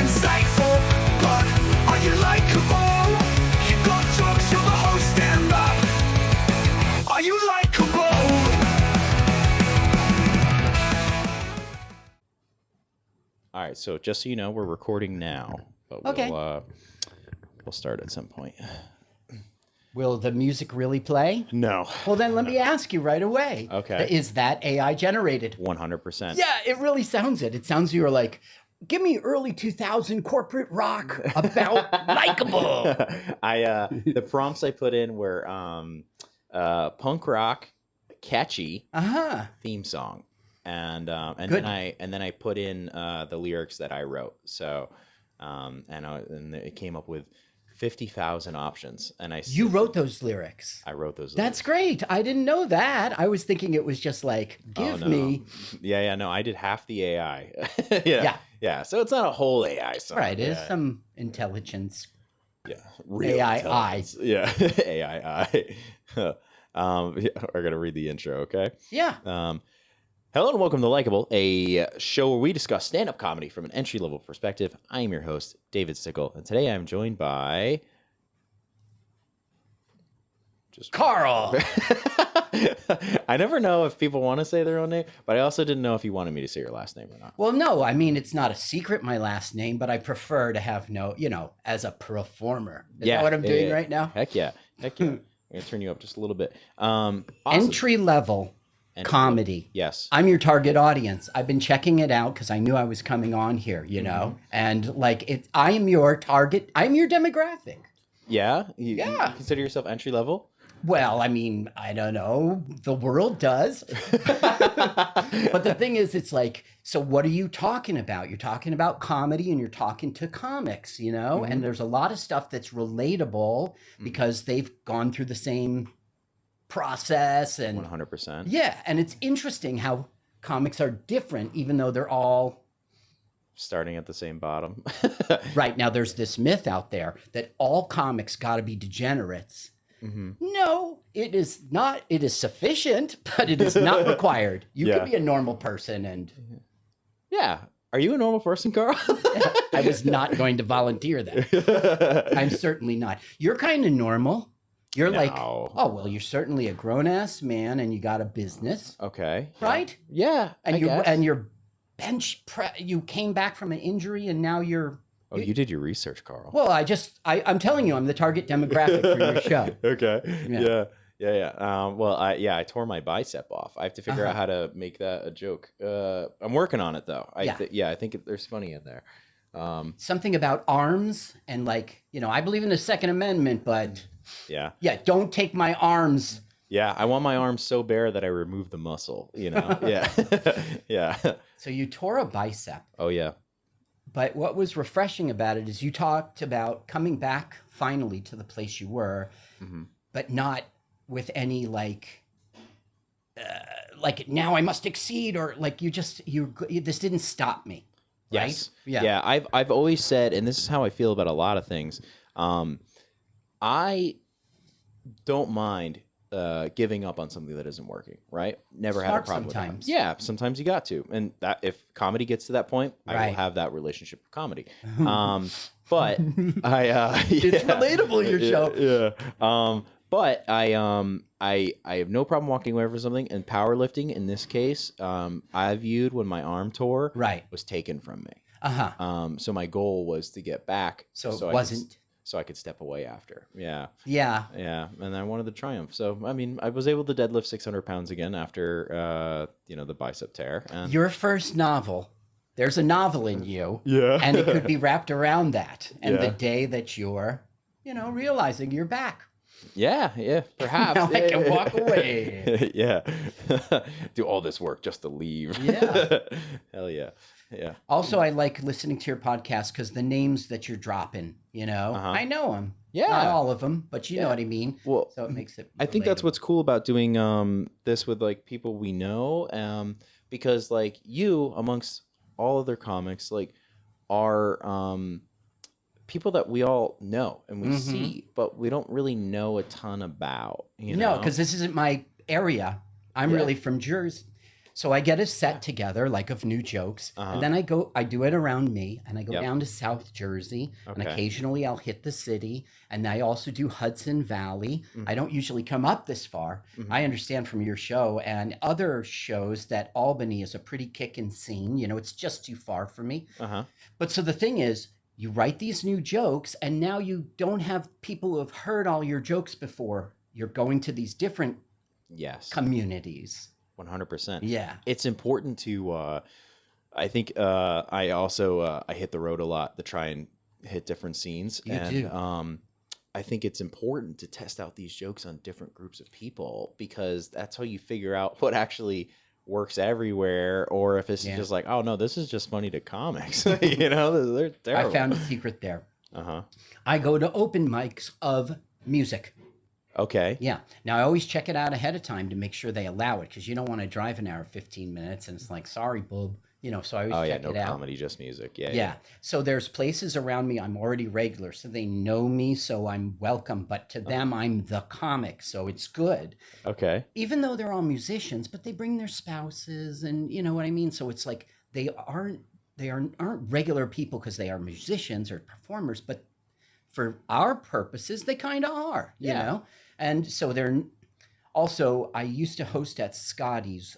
insightful, but are you likable? You got jokes, you're the host, stand up. Are you likable? All right, so just so you know, we're recording now, but we'll start at some point. Will the music really play? No. Well, then let me ask you right away. Okay. Is that AI generated? 100%. Yeah, it really sounds it. It sounds you were like, give me early 2000 corporate rock about Likable. The prompts I put in were punk rock, catchy theme song, and then I put in the lyrics that I wrote. So and it came up with 50,000 options, and You wrote those lyrics. I wrote those. That's lyrics. great. I didn't know that. I was thinking it was just like, give me. Yeah, no, I did half the AI. Yeah. So it's not a whole AI song. Right, it is some intelligence. Yeah, real AI. intelligence. Yeah, AI. We're gonna read the intro, okay? Yeah. Hello and welcome to Likable, a show where we discuss stand-up comedy from an entry-level perspective. I am your host, David Stickle, and today I'm joined by... Carl. I never know if people want to say their own name, but I also didn't know if you wanted me to say your last name or not. Well, no, I mean, it's not a secret, my last name, but I prefer to have as a performer. Is that what I'm doing right now? Heck yeah. I'm going to turn you up just a little bit. Awesome. Entry-level comedy. Yes. I'm your target audience. I've been checking it out because I knew I was coming on here, and I am your target. I'm your demographic. Yeah? You consider yourself entry-level? Well, I mean, I don't know. The world does. But the thing is, it's like, so what are you talking about? You're talking about comedy and you're talking to comics, and there's a lot of stuff that's relatable because they've gone through the same process. And 100%. Yeah. And it's interesting how comics are different, even though they're all starting at the same bottom. Right. Now, there's this myth out there that all comics got to be degenerates. No, it is not. It is sufficient, but it is not required. You can be a normal person. And yeah. Are you a normal person, Carl? I was not going to volunteer that. I'm certainly not. You're kind of normal. You're like, oh, well, you're certainly a grown-ass man and you got a business. Okay. Right? Yeah. And you're you came back from an injury and now you're... Oh, you did your research, Carl. Well, I'm telling you, I'm the target demographic for your show. Okay. Yeah. I tore my bicep off. I have to figure out how to make that a joke. I'm working on it, though. I think there's funny in there. Something about arms and I believe in the Second Amendment, but yeah, don't take my arms. Yeah, I want my arms so bare that I remove the muscle, Yeah. Yeah. So you tore a bicep. Oh, yeah. But what was refreshing about it is you talked about coming back finally to the place you were, but not with any now I must exceed, or this didn't stop me. Right? Yes. Yeah. I've always said, and this is how I feel about a lot of things. I don't mind giving up on something that isn't working, right? Never had a problem sometimes. with that. Yeah, sometimes you got to. And that if comedy gets to that point, I will have that relationship with comedy. But it's relatable, your show. Yeah. But I have no problem walking away from something, and powerlifting in this case, I viewed when my arm tore was taken from me. So my goal was to get back. So it wasn't. So I could step away after. Yeah. And I wanted the triumph. So, I mean, I was able to deadlift 600 pounds again after, the bicep tear. And your first novel, there's a novel in you. Yeah. And it could be wrapped around that. And the day that you're, realizing you're back. Yeah, perhaps. Now I can walk away. Yeah. Do all this work just to leave. Yeah. Hell yeah. Yeah. Also, I like listening to your podcast because the names that you're dropping, I know them. Yeah. Not all of them, but you know what I mean. Well, so it makes it. I think that's what's cool about doing this with people we know, because you amongst all other comics are people that we all know and we see, but we don't really know a ton about. No, because this isn't my area. I'm really from Jersey. So I get a set together, like of new jokes, and then I do it around me, and I go down to South Jersey, and occasionally I'll hit the city, and I also do Hudson Valley. I don't usually come up this far. I understand from your show and other shows that Albany is a pretty kicking scene. You know, it's just too far for me. But so the thing is, you write these new jokes, and now you don't have people who have heard all your jokes before. You're going to these different communities. 100%. Yeah. It's important to, I think I also, I hit the road a lot to try and hit different scenes. You do. I think it's important to test out these jokes on different groups of people, because that's how you figure out what actually works everywhere, or if it's just like, oh no, this is just funny to comics. You know, they're terrible. I found a secret there. I go to open mics of music. Okay. Yeah. Now I always check it out ahead of time to make sure they allow it, because you don't want to drive an hour 15 minutes and it's like, sorry, bub. You know, so I always check it out. No comedy, just music. Yeah. So there's places around me I'm already regular, so they know me, so I'm welcome. But to them, I'm the comic, so it's good. Okay. Even though they're all musicians, but they bring their spouses, and you know what I mean. So it's like they aren't regular people because they are musicians or performers, but for our purposes, they kind of are. You know. And so they're also, I used to host at Scotty's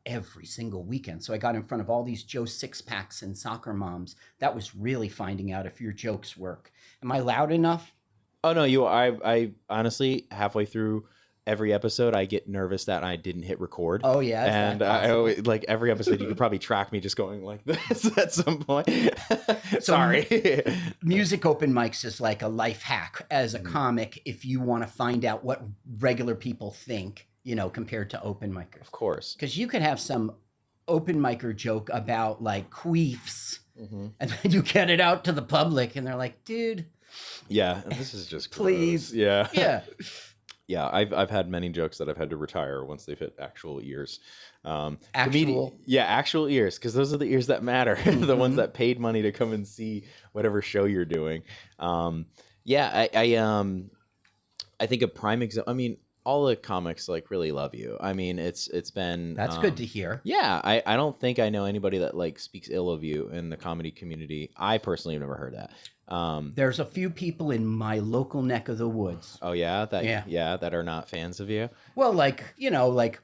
every single weekend. So I got in front of all these Joe Six-Packs and soccer moms. That was really finding out if your jokes work. Am I loud enough? Oh, no, I honestly, halfway through every episode, I get nervous that I didn't hit record. Oh, yeah. And I always, like, every episode, you could probably track me just going like this at some point. Sorry. Music open mics is like a life hack as a comic if you want to find out what regular people think, you know, compared to open micers. Of course. Because you could have some open micer joke about like queefs, and then you get it out to the public and they're like, dude. Yeah, this is just please. Gross. Yeah. Yeah. Yeah, I've had many jokes that I've had to retire once they've hit actual ears. Actual ears, because those are the ears that matter, the ones that paid money to come and see whatever show you're doing. I think a prime example. I mean, all the comics like really love you. I mean, it's been that's good to hear. Yeah, I don't think I know anybody that like speaks ill of you in the comedy community. I personally have never heard that. There's a few people in my local neck of the woods. Oh yeah, that are not fans of you. Well, like, you know, like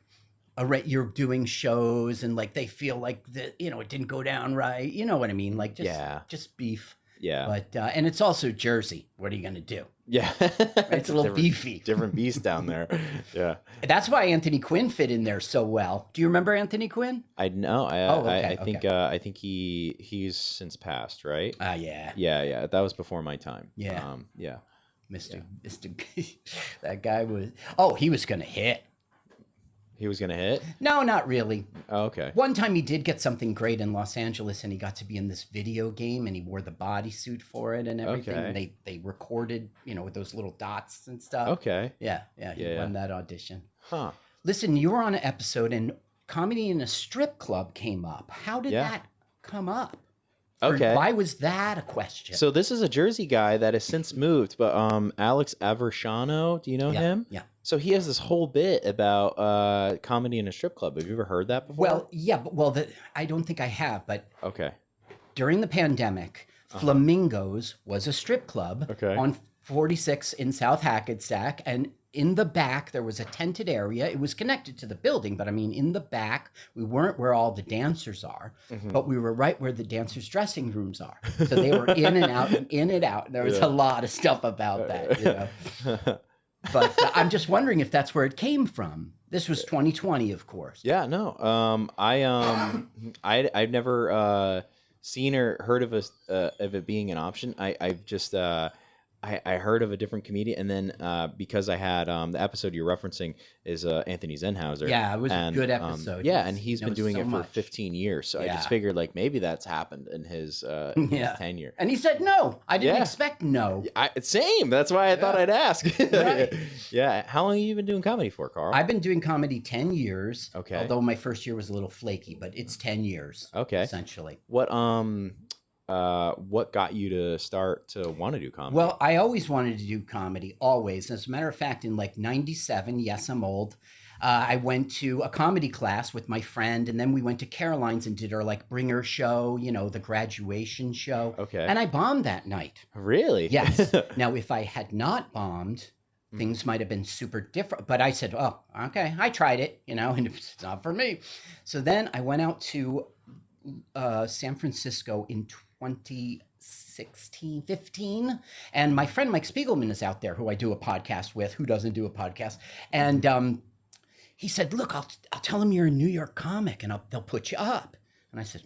you're doing shows and like they feel like that, you know, it didn't go down right. You know what I mean? Like just beef. Yeah. But and it's also Jersey. What are you gonna do? Yeah. It's a little beefy. Different beast down there. Yeah. That's why Anthony Quinn fit in there so well. Do you remember Anthony Quinn? I know. I think okay. I think he's since passed, right? Yeah. Yeah. That was before my time. Yeah. Yeah. Mr. That guy was. He was gonna hit. He was gonna hit? No, not really. Oh, okay. One time he did get something great in Los Angeles, and he got to be in this video game, and he wore the bodysuit for it and everything. Okay. And they recorded, you know, with those little dots and stuff. Okay. Yeah. He won that audition. Huh. Listen, you were on an episode, and comedy in a strip club came up. How did that come up? Okay. Why was that a question? So this is a Jersey guy that has since moved, but Alex Aversano, do you know him? Yeah. So he has this whole bit about comedy in a strip club. Have you ever heard that before? Well, yeah, I don't think I have, but okay. During the pandemic, Flamingos was a strip club on 46 in South Hackensack, and in the back there was a tented area. It was connected to the building, but I mean, in the back, we weren't where all the dancers are, but we were right where the dancers' dressing rooms are. So they were in and out and in and out. There was a lot of stuff about that, you know. But I'm just wondering if that's where it came from. This was 2020, of course. Yeah, no. I've never seen or heard of it being an option. I've just I heard of a different comedian, and then because I had the episode you're referencing is Anthony Zenhauser. Yeah, it was a good episode. And he's been doing it for 15 years. So I just figured like maybe that's happened in his tenure. And he said no. I didn't expect no. Same. That's why I thought I'd ask. Right. Yeah. How long have you been doing comedy for, Carl? I've been doing comedy 10 years. Okay. Although my first year was a little flaky, but it's 10 years. Okay. Essentially. What got you to start to want to do comedy? Well, I always wanted to do comedy, always. As a matter of fact, in like 97, yes, I'm old, I went to a comedy class with my friend, and then we went to Caroline's and did our like bringer show, the graduation show. Okay. And I bombed that night. Really? Yes. Now, if I had not bombed, things might have been super different. But I said, oh, okay, I tried it, and it's not for me. So then I went out to San Francisco in 2016, 15. And my friend Mike Spiegelman is out there, who I do a podcast with, who doesn't do a podcast. And he said, look, I'll tell them you're a New York comic and they'll put you up. And I said,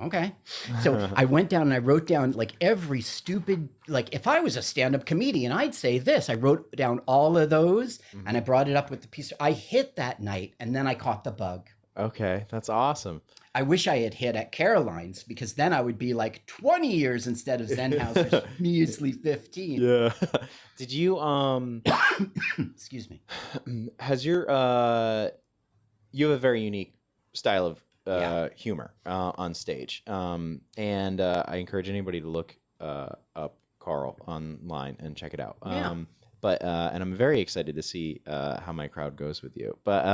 okay. So I went down and I wrote down like every stupid, like if I was a stand-up comedian, I'd say this. I wrote down all of those and I brought it up with the piece. I hit that night and then I caught the bug. Okay, that's awesome. I wish I had hit at Caroline's, because then I would be like 20 years instead of Zenhauser's measly 15. Yeah. Did you excuse me. Has your you have a very unique style of humor on stage. And I encourage anybody to look up Carl online and check it out. Yeah. And I'm very excited to see how my crowd goes with you. But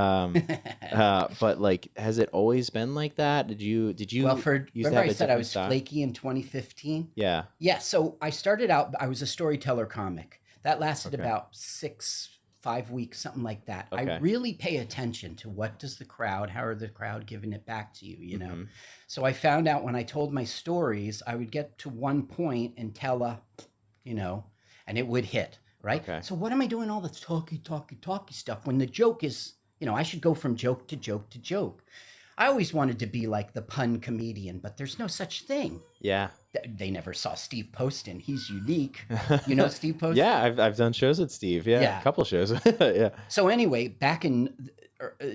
like, has it always been like that? Did you? Well, used to remember have I a said I different was style? flaky in 2015? Yeah. Yeah. So I started out, I was a storyteller comic. That lasted about 5 weeks, something like that. Okay. I really pay attention to how are the crowd giving it back to you, you know? Mm-hmm. So I found out when I told my stories, I would get to one point and tell and it would hit. Right? Okay. So what am I doing all the talky stuff when the joke is, I should go from joke to joke to joke. I always wanted to be like the pun comedian, but there's no such thing. Yeah. They never saw Steve Poston. He's unique. You know Steve Poston? Yeah, I've done shows with Steve. Yeah. A couple shows. Yeah. So anyway, back in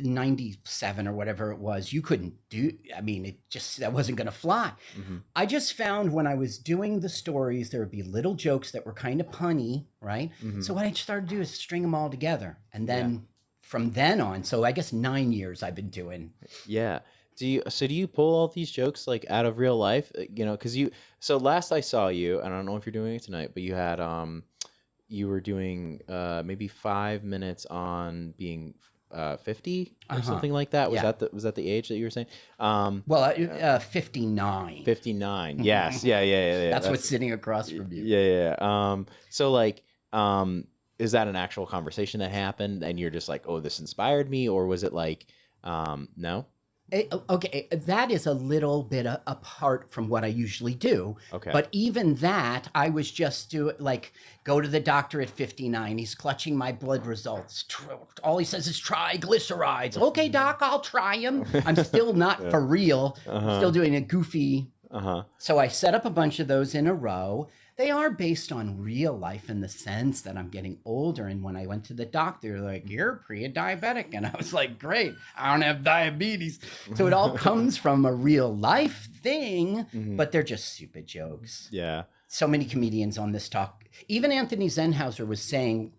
97 or whatever it was, you couldn't that wasn't going to fly. Mm-hmm. I just found when I was doing the stories, there would be little jokes that were kind of punny, right? Mm-hmm. So what I started to do is string them all together. And then from then on, so I guess 9 years I've been doing. Yeah. Do you pull all these jokes like out of real life? Because so last I saw you, and I don't know if you're doing it tonight, but you had you were doing maybe 5 minutes on being 50 or something like that. Was that the age that you were saying? 59. 59. Yes. Yeah. That's what's sitting across from you. Yeah. So like, is that an actual conversation that happened and you're just like, oh, this inspired me? Or was it like, no? Okay, that is a little bit apart from what I usually do. Okay. But even that, I was just go to the doctor at 59. He's clutching my blood results. All he says is triglycerides. Okay, doc, I'll try them. I'm still not for real. Still doing a goofy. So I set up a bunch of those in a row. They are based on real life in the sense that I'm getting older. And when I went to the doctor, they're like, you're pre-diabetic. And I was like, great, I don't have diabetes. So it all comes from a real life thing, but they're just stupid jokes. Yeah. So many comedians on this talk. Even Anthony Zenhauser was saying,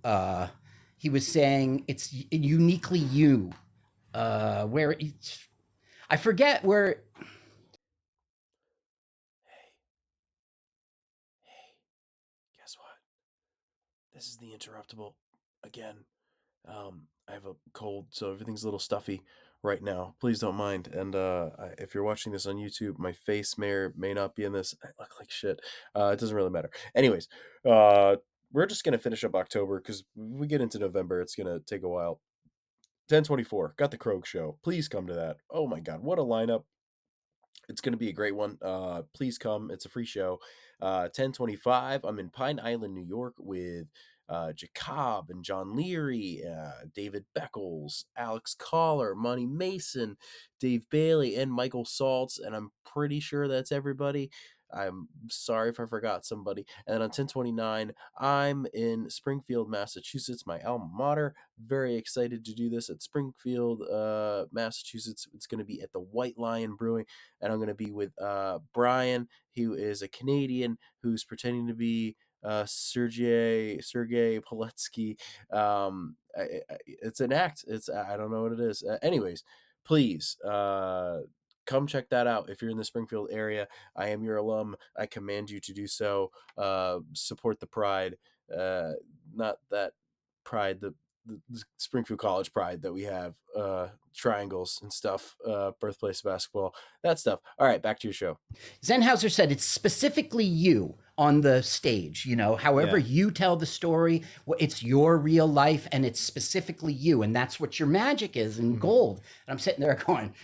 it's uniquely you. I forget where... Guess what? This is the interruptible again. I have a cold, so everything's a little stuffy right now. Please don't mind. And if you're watching this on YouTube, my face may or may not be in this. I look like shit. It doesn't really matter. Anyways, we're just gonna finish up October because we get into November. It's gonna take a while. 10/24, got the Krog show. Please come to that. Oh my God, what a lineup! It's going to be a great one. Please come. It's a free show. 10/25. I'm in Pine Island, New York with Jacob and John Leary, David Beckles, Alex Collar, Monty Mason, Dave Bailey, and Michael Saltz. And I'm pretty sure that's everybody. I'm sorry if I forgot somebody. And then on 10/29, I'm in Springfield, Massachusetts, my alma mater. Very excited to do this at Springfield, Massachusetts. It's going to be at the White Lion Brewing, and I'm going to be with Brian, who is a Canadian who's pretending to be Sergey Poletsky. It's an act. I don't know what it is. Anyways, please come check that out if you're in the Springfield area. I am your alum. I command you to do so. Support the pride. Not that pride, the Springfield College pride that we have, triangles and stuff, birthplace of basketball, that stuff. All right, back to your show. Zenhauser said it's specifically you on the stage, you know, however you tell the story, it's your real life and it's specifically you. And that's what your magic is in gold. And I'm sitting there going,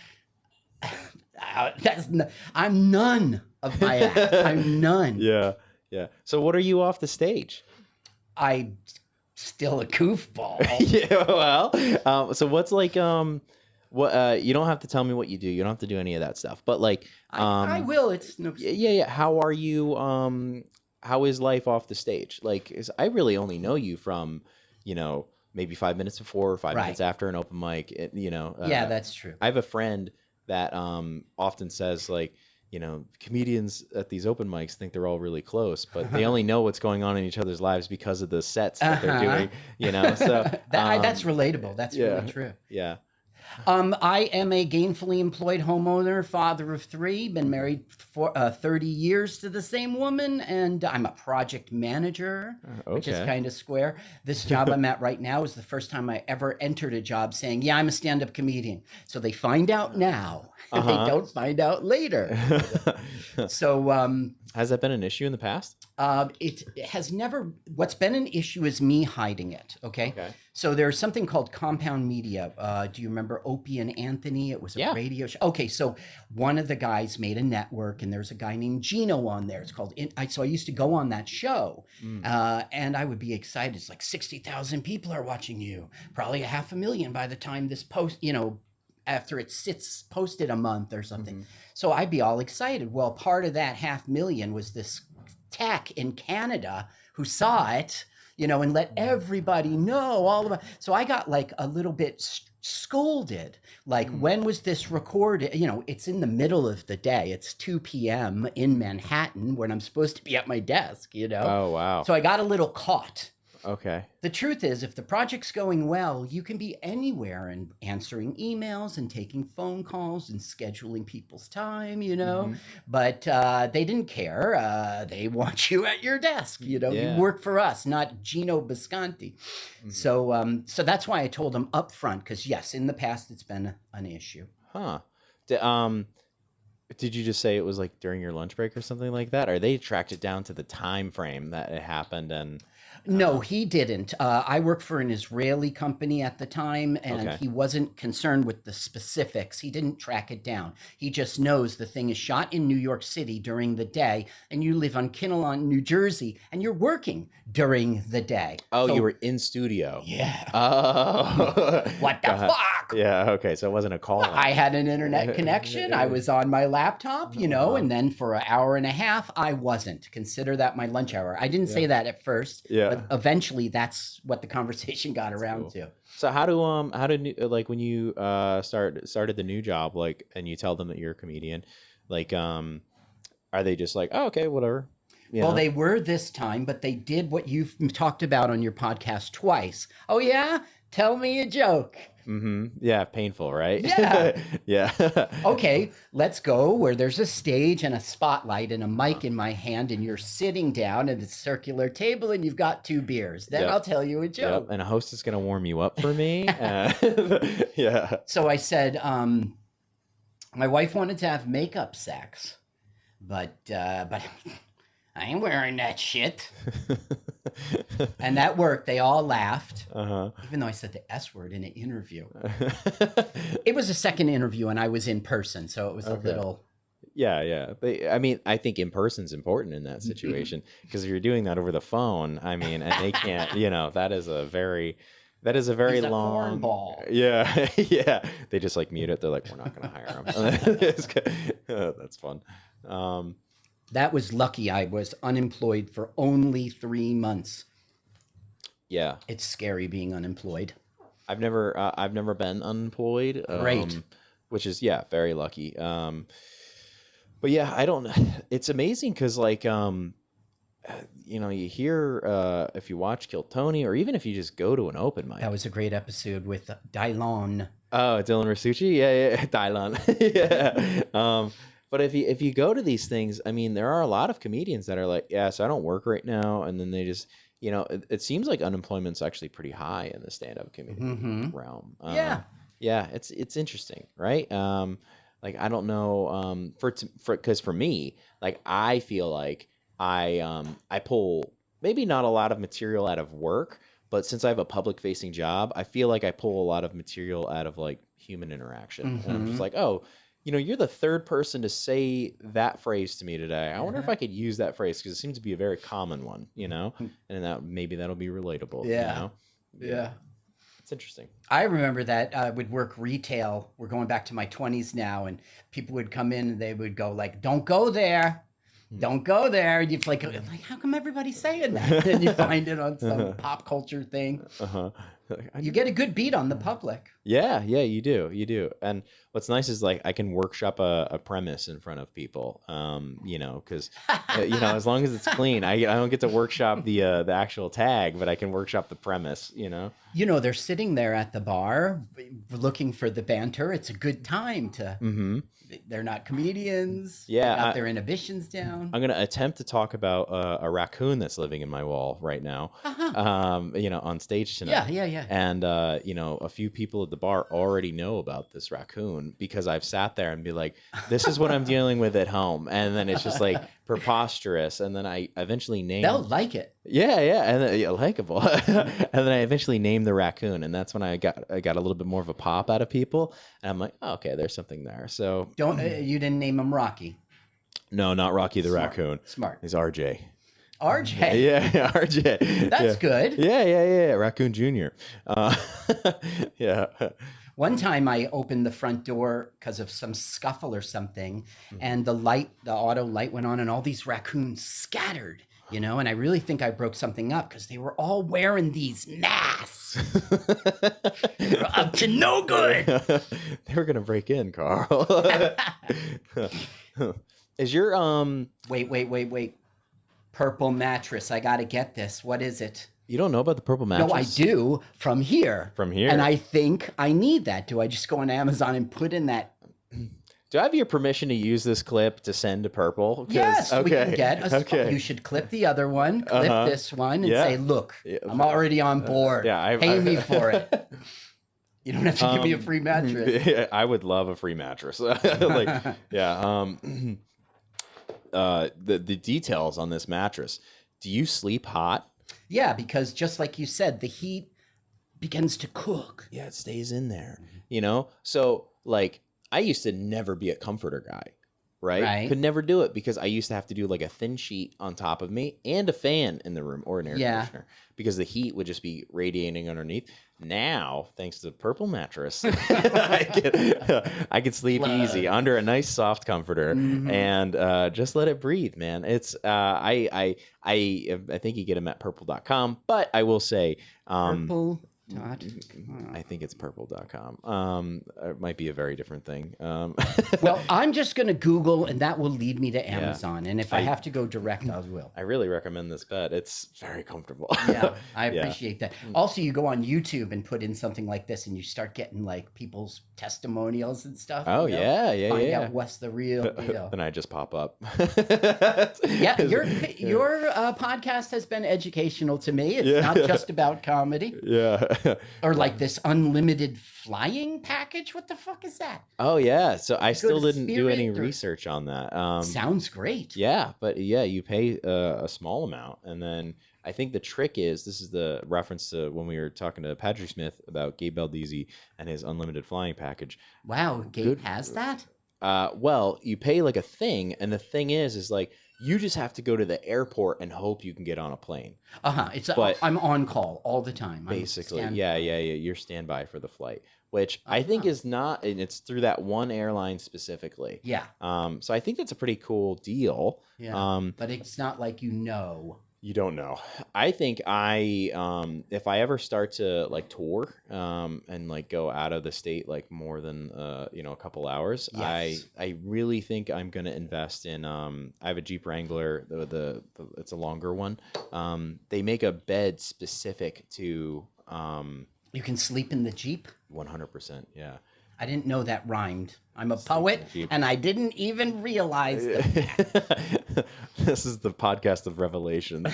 I'm none of my act. I'm none. Yeah. Yeah. So what are you off the stage? I'm still a goofball. Yeah. Well, so what's like, what, you don't have to tell me what you do. You don't have to do any of that stuff, but like, I will. It's no. Yeah. How are you? How is life off the stage? Like, I really only know you from, you know, maybe 5 minutes before or 5 minutes after an open mic, you know. Yeah, that's true. I have a friend that often says, like, you know, comedians at these open mics think they're all really close, but they only know what's going on in each other's lives because of the sets that they're doing, you know. So that's relatable. That's really true. Yeah. I am a gainfully employed homeowner, father of 3, been married for 30 years to the same woman, and I'm a project manager, which is kind of square. This job I'm at right now is the first time I ever entered a job saying, yeah, I'm a stand-up comedian. So they find out now, they don't find out later. So has that been an issue in the past? It has never, what's been an issue is me hiding it, okay? So there's something called Compound Media. Do you remember Opie and Anthony? It was a radio show. Okay, so one of the guys made a network, and there's a guy named Gino on there. It's called, so I used to go on that show, and I would be excited. It's like 60,000 people are watching you, probably 500,000 by the time this post, you know, after it sits posted a month or something. So I'd be all excited. Well, part of that 500,000 was this tech in Canada who saw it, you know, and let everybody know all about. So I got like a little bit scolded. Like, when was this recorded? You know, it's in the middle of the day. It's 2 p.m. in Manhattan when I'm supposed to be at my desk, you know? Oh, wow. So I got a little caught. Okay. The truth is, if the project's going well, you can be anywhere and answering emails and taking phone calls and scheduling people's time, you know, but they didn't care. They want you at your desk, you know, you work for us, not Gino Bisconti. So that's why I told them up front, because yes, in the past, it's been an issue. Huh. Did you just say it was like during your lunch break or something like that? Or they tracked it down to the time frame that it happened? And no, he didn't. I worked for an Israeli company at the time, and he wasn't concerned with the specifics. He didn't track it down. He just knows the thing is shot in New York City during the day, and you live on Kinnelon, New Jersey, and you're working during the day. Oh, so, you were in studio. Yeah. Oh. What the fuck? Yeah, okay, so it wasn't a call. I had an internet connection. I was on my laptop, you know, and then for an hour and a half, I wasn't. Consider that my lunch hour. I didn't say that at first. Yeah. But eventually, that's what the conversation got around to. So how do like when you started the new job, like, and you tell them that you're a comedian, like are they just like, oh, okay, whatever? Well, they were this time, but they did what you've talked about on your podcast twice. Oh yeah, tell me a joke. Yeah, painful, right? Yeah. Yeah. Okay, let's go where there's a stage and a spotlight and a mic in my hand, and you're sitting down at a circular table and you've got 2 beers. Then I'll tell you a joke. And a host is going to warm you up for me. Yeah. So I said, my wife wanted to have makeup sex, but I ain't wearing that shit. And that worked. They all laughed, even though I said the S word in an interview. It was a second interview, and I was in person, so it was a little... Yeah. I mean, I think in person's important in that situation, because if you're doing that over the phone, I mean, and they can't, you know, that is a very He's a long cornball. Yeah. Yeah. They just like mute it. They're like, we're not going to hire him. That's fun. That was lucky. I was unemployed for only 3 months. Yeah. It's scary being unemployed. I've never been unemployed. Great. Which is, very lucky. But yeah, it's amazing because like, you know, you hear, if you watch Kill Tony, or even if you just go to an open mic. That was a great episode with Dylon. Oh, Dylan Rasucci? Yeah. Dylon. Yeah. But if you go to these things, I mean, there are a lot of comedians that are like, yeah, so I don't work right now. And then they just, you know, it seems like unemployment's actually pretty high in the stand-up community realm. Yeah, it's interesting, right? Like I don't know, because for me, like I feel like I pull maybe not a lot of material out of work, but since I have a public facing job, I feel like I pull a lot of material out of like human interaction. And I'm just like, oh, you know, you're the third person to say that phrase to me today. I wonder if I could use that phrase because it seems to be a very common one, you know, and that maybe that'll be relatable. Yeah. You know? Yeah. It's interesting. I remember that I would work retail. We're going back to my 20s now, and people would come in and they would go like, "Don't go there, don't go there." And you're like, how come everybody's saying that? And you find it on some pop culture thing. You get a good beat on the public. Yeah, you do. And what's nice is like I can workshop a premise in front of people, you know, because you know, as long as it's clean, I don't get to workshop the actual tag, but I can workshop the premise, you know. You know, they're sitting there at the bar looking for the banter. It's a good time to. They're not comedians. Yeah, they got their inhibitions down. I'm gonna attempt to talk about a raccoon that's living in my wall right now. You know, on stage tonight. Yeah. And you know, a few people at the bar already know about this raccoon because I've sat there and be like, "This is what I'm dealing with at home," and then it's just like preposterous. And then I eventually name. They'll like it. Yeah, and then, likable. And then I eventually named the raccoon, and that's when I got a little bit more of a pop out of people, and I'm like, oh, okay, there's something there. So Don't you didn't name him Rocky? no, not Rocky the raccoon. Smart. He's RJ. RJ. Yeah, RJ. That's good. Yeah. Raccoon Junior. Yeah. One time I opened the front door because of some scuffle or something, and the auto light went on, and all these raccoons scattered, you know, and I really think I broke something up because they were all wearing these masks. They were up to no good. They were gonna break in, Carl. Is your Wait. Purple mattress. I got to get this. What is it? You don't know about the purple mattress? No, I do from here. From here. And I think I need that. Do I just go on Amazon and put in that? Do I have your permission to use this clip to send to Purple? Yes, okay. we can get a okay. You should clip the other one, clip this one, and say, look, Yeah. I'm already on board. Pay me for it. You don't have to give me a free mattress. Yeah, I would love a free mattress. Like, yeah. The details on this mattress. Do you sleep hot? Yeah, because just like you said, the heat begins to cook. Yeah, it stays in there. You know? So, like, I used to never be a comforter guy, right? Could never do it because I used to have to do like a thin sheet on top of me and a fan in the room or an air conditioner because the heat would just be radiating underneath. Now, thanks to the purple mattress, I could sleep easy under a nice soft comforter and just let it breathe, man. It's I think you get them at purple.com, but I will say I think it's purple.com. It might be a very different thing. Well, I'm just going to Google, and that will lead me to Amazon. And if I have to go direct, I will. I really recommend this bed. It's very comfortable. Yeah, I appreciate that. Also, you go on YouTube and put in something like this, and you start getting like people's testimonials and stuff. Oh, you know? yeah. Find out what's the real deal. Then I just pop up. Yeah, your podcast has been educational to me. It's not just about comedy. Yeah. Or like this unlimited flying package. What the fuck is that? Oh, yeah. So I still didn't do any Spirit or- research on that. Sounds great. Yeah, but you pay a small amount. And then I think the trick is, this is the reference to when we were talking to Patrick Smith about Gabe Baldizzi and his unlimited flying package. Wow, Gabe has that? Well, you pay like a thing, and the thing is like, you just have to go to the airport and hope you can get on a plane. I'm on call all the time. Basically, yeah. You're standby for the flight, which I think is not, and it's through that one airline specifically. Yeah. So I think that's a pretty cool deal. Yeah. But it's not like You don't know. I think if I ever start to like tour and like go out of the state like more than a couple hours, yes. I really think I'm gonna invest in. I have a Jeep Wrangler. It's a longer one. They make a bed specific to. You can sleep in the Jeep. 100%. Yeah. I didn't know that rhymed. I'm a poet, and I didn't even realize the fact. This is the podcast of revelations.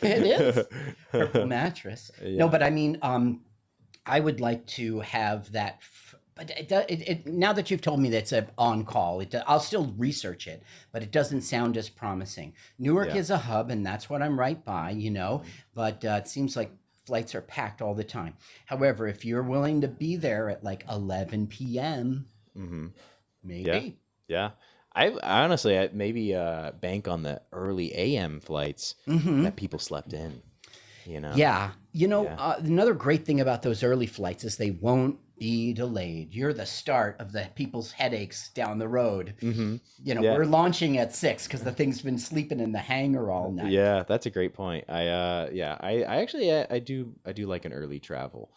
It is. Purple mattress. Yeah. No, but I mean, I would like to have that. But now that you've told me that's an on-call, I'll still research it, but it doesn't sound as promising. Newark is a hub, and that's what I'm right by, you know, but it seems like flights are packed all the time. However, if you're willing to be there at like 11 p.m., maybe. Yeah. I honestly, maybe bank on the early AM flights that people slept in, you know? Yeah. You know, another great thing about those early flights is they won't be delayed. You're the start of the people's headaches down the road. You know, we're launching at 6 because the thing's been sleeping in the hangar all night. Yeah, that's a great point. I actually I do like an early travel.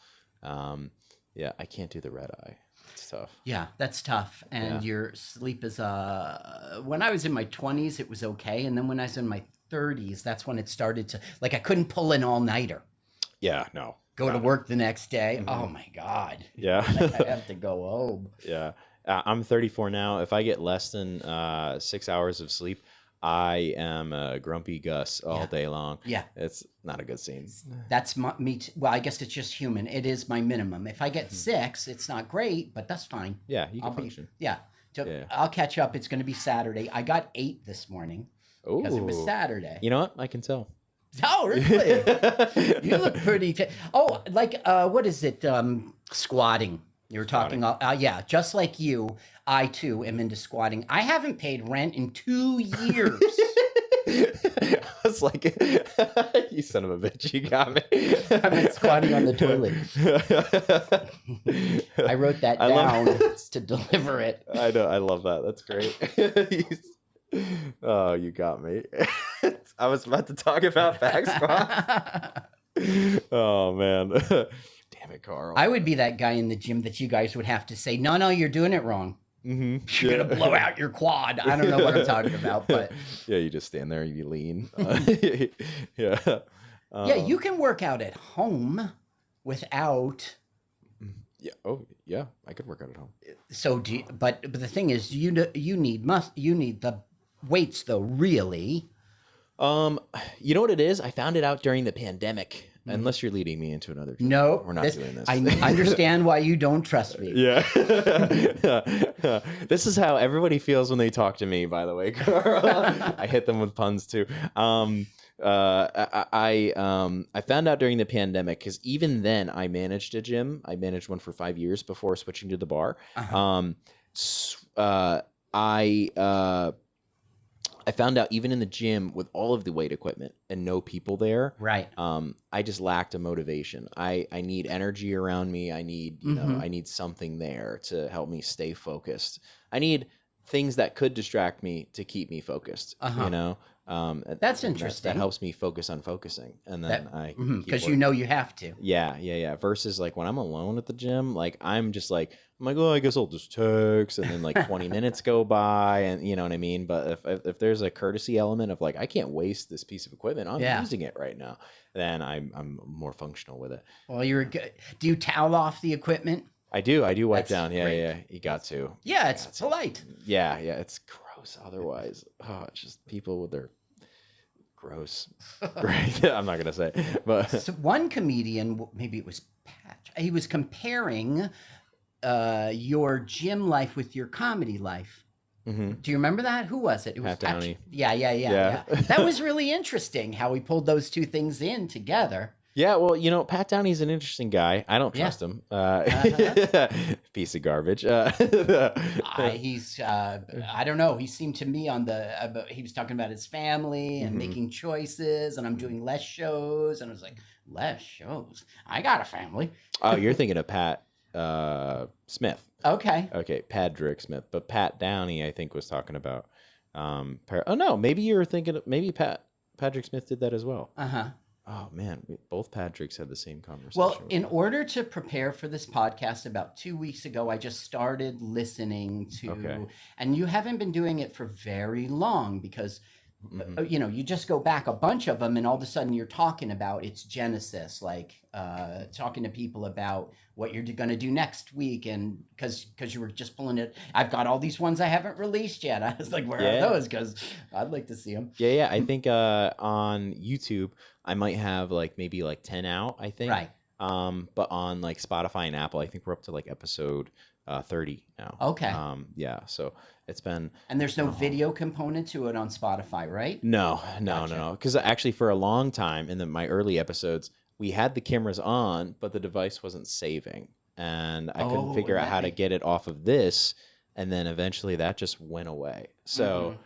Yeah, I can't do the red eye. It's tough. Yeah, that's tough. And your sleep is when I was in my 20s, it was okay. And then when I was in my 30s, that's when it started to, like, I couldn't pull an all-nighter. Yeah, no. Go to work the next day. Oh my God. Yeah. I have to go home. Yeah. I'm 34 now. If I get less than 6 hours of sleep, I am a grumpy Gus all day long. Yeah. It's not a good scene. That's me. Well, I guess it's just human. It is my minimum. If I get 6, it's not great, but that's fine. Yeah, you can function. I'll catch up. It's going to be Saturday. I got 8 this morning because it was Saturday. You know what? I can tell. Oh, really? You look pretty. What is it? Squatting. You were talking. Yeah, just like you, I too am into squatting. I haven't paid rent in 2 years. I was like, you son of a bitch, you got me. I've been squatting on the toilet. I wrote that down to deliver it. I know. I love that. That's great. Oh, you got me. I was about to talk about back squats. Oh, man. Damn it, Carl. I would be that guy in the gym that you guys would have to say, no, you're doing it wrong. You're going to blow out your quad. I don't know what I'm talking about, but... Yeah, you just stand there and you lean. Yeah. Yeah, you can work out at home without... Yeah. Oh, yeah. I could work out at home. So, but the thing is, you need the weights, though, really. You know what it is? I found it out during the pandemic. Unless you're leading me into another. No, we're not doing this. I understand why you don't trust me. Yeah. This is how everybody feels when they talk to me, by the way, Carl. I hit them with puns too. I found out during the pandemic because even then I managed a gym. I managed one for 5 years before switching to the bar. I found out even in the gym with all of the weight equipment and no people there, right? I just lacked a motivation. I need energy around me. I need, you know, I need something there to help me stay focused. I need things that could distract me to keep me focused, you know? That's interesting. That helps me focus on focusing. And then because you know you have to. Yeah. Versus like when I'm alone at the gym, like I'm like, oh, I guess I'll just text, and then like 20 minutes go by, and you know what I mean? But if there's a courtesy element of like, I can't waste this piece of equipment, I'm using it right now, then I'm more functional with it. Well, you're good. Do you towel off the equipment? I do wipe down. Yeah. You got to. Yeah, it's polite. Yeah. It's gross otherwise. Oh, it's just people with their gross. Great. I'm not gonna say, but so one comedian, maybe it was Pat, he was comparing your gym life with your comedy life. Do you remember that? Who was it? It was Pat Downey. Yeah. That was really interesting how we pulled those two things in together. Yeah, well, you know, Pat Downey's an interesting guy. I don't trust him. Piece of garbage. He's, I don't know. He seemed to me he was talking about his family and making choices, and I'm doing less shows. And I was like, less shows? I got a family. Oh, you're thinking of Pat Smith. Okay, Patrick Smith. But Pat Downey, I think, was talking about. Oh, no, maybe you're thinking, maybe Patrick Smith did that as well. Oh, man, both Patricks had the same conversation. Well, in order to prepare for this podcast about 2 weeks ago, I just started listening to, and you haven't been doing it for very long because You know, you just go back a bunch of them and all of a sudden you're talking about its genesis, like talking to people about what you're going to do next week. And because you were just pulling it, I've got all these ones I haven't released yet. I was like, where are those? Because I'd like to see them. Yeah. I think on YouTube, I might have like maybe like 10 out, I think. Right. But on like Spotify and Apple, I think we're up to like episode 30 now. Okay. Yeah. So it's been. And there's no video component to it on Spotify, right? No. Gotcha. Because actually, for a long time in my early episodes, we had the cameras on, but the device wasn't saving, and I couldn't figure out how to get it off of this. And then eventually, that just went away. So.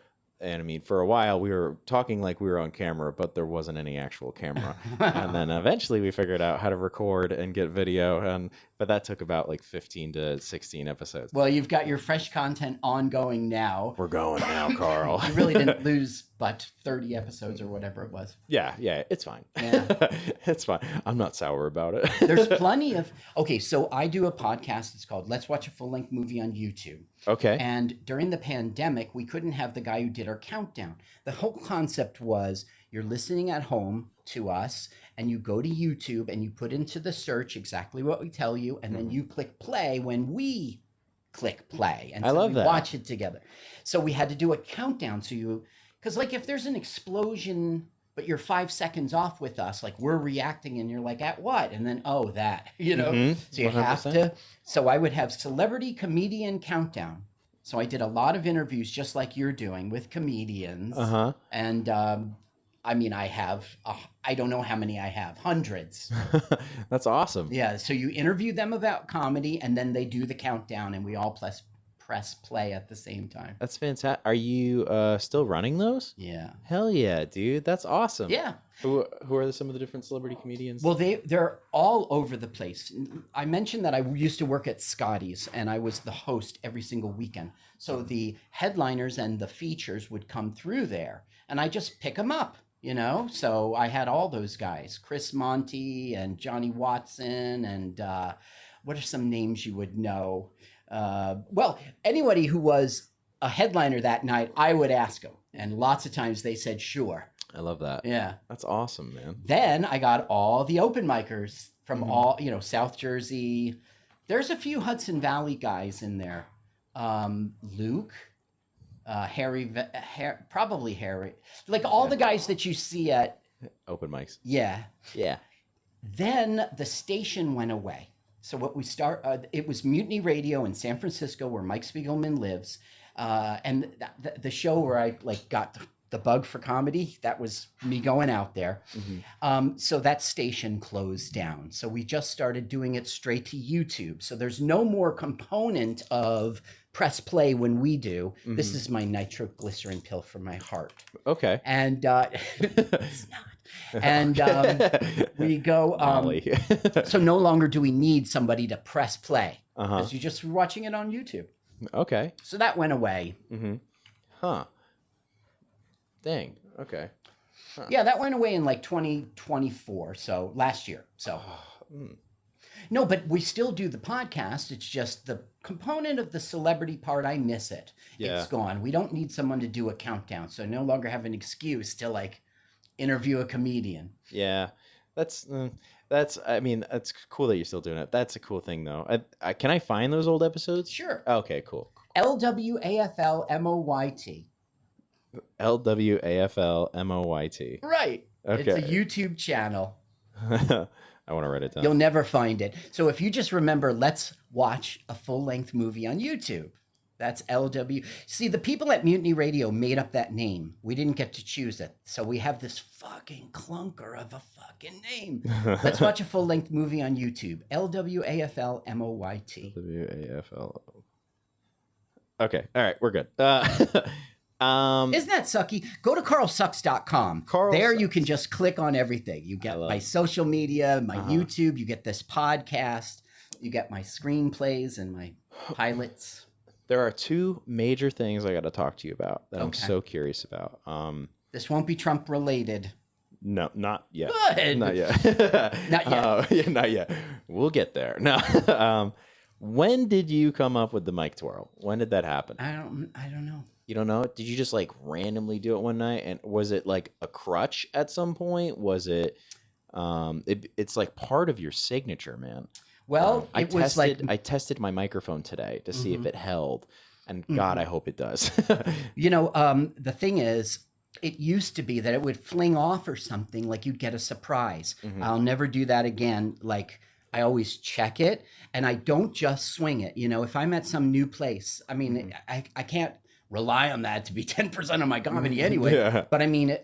And I mean, for a while, we were talking like we were on camera, but there wasn't any actual camera. And then eventually we figured out how to record and get video. But that took about like 15 to 16 episodes. Well, you've got your fresh content ongoing now. We're going now, Carl. You really didn't lose but 30 episodes or whatever it was. Yeah, it's fine. Yeah. It's fine. I'm not sour about it. There's plenty of... Okay, so I do a podcast. It's called Let's Watch a Full-Length Movie on YouTube. Okay. And during the pandemic, we couldn't have the guy who did our countdown. The whole concept was you're listening at home to us, and you go to YouTube and you put into the search exactly what we tell you, and then you click play when we click play. And I love that. Watch it together. So we had to do a countdown. So you... Because like if there's an explosion, but you're 5 seconds off with us, like we're reacting and you're like, at what? And then, that, you know? So you 100%. have to. So I would have celebrity comedian countdown. So I did a lot of interviews just like you're doing with comedians. And I mean, I don't know how many I have, hundreds. That's awesome. Yeah. So you interview them about comedy and then they do the countdown and we all press play at the same time. That's fantastic. Are you still running those? Yeah. Hell yeah, dude. That's awesome. Yeah. Who are some of the different celebrity comedians? Well, they're all over the place. I mentioned that I used to work at Scotty's and I was the host every single weekend. So the headliners and the features would come through there and I just pick them up, you know? So I had all those guys, Chris Monty and Johnny Watson and what are some names you would know? Well, anybody who was a headliner that night, I would ask them. And lots of times they said, sure. I love that. Yeah. That's awesome, man. Then I got all the open micers from all, South Jersey. There's a few Hudson Valley guys in there. Luke, Harry, probably Harry. Like all the guys that you see at... Open mics. Yeah. Yeah. Then the station went away. So what we it was Mutiny Radio in San Francisco where Mike Spiegelman lives. And the show where I got the bug for comedy, that was me going out there. So that station closed down. So we just started doing it straight to YouTube. So there's no more component of press play when we do. This is my nitroglycerin pill for my heart. Okay. And it's not. And we go, so no longer do we need somebody to press play because you're just watching it on YouTube. Okay. So that went away. Huh. Dang. Okay. Huh. Yeah, that went away in like 2024. So last year. So no, but we still do the podcast. It's just the component of the celebrity part. I miss it. Yeah. It's gone. We don't need someone to do a countdown. So I no longer have an excuse to interview a comedian. Yeah, that's I mean, that's cool that you're still doing it. That's a cool thing though. Can I find those old episodes? Sure. Okay, cool. LWAFLMOYT. LWAFLMOYT. Right. Okay. It's a YouTube channel. I want to write it down. You'll never find it. So if you just remember, let's watch a full-length movie on YouTube. That's LW. See, the people at Mutiny Radio made up that name. We didn't get to choose it. So we have this fucking clunker of a fucking name. Let's watch a full-length movie on YouTube. LWAFLMOYT. WAFL. Okay. All right. We're good. Isn't that sucky? Go to carlsucks.com. There you can just click on everything. You get my social media, my YouTube, you get this podcast, you get my screenplays and my pilots. There are two major things I got to talk to you about that I'm so curious about. This won't be Trump related. No, not yet. Good. Not yet. Not yet. Yeah, not yet. We'll get there. No. When did you come up with the Mic Twirl? When did that happen? I don't know. You don't know? Did you just like randomly do it one night? And was it like a crutch at some point? Was it? It's like part of your signature, man. Well, I tested my microphone today to see if it held, and God, I hope it does. The thing is, it used to be that it would fling off or something, like you'd get a surprise. I'll never do that again. Like, I always check it, and I don't just swing it. If I'm at some new place, I mean, I can't rely on that to be 10% of my comedy anyway. Yeah. But I mean,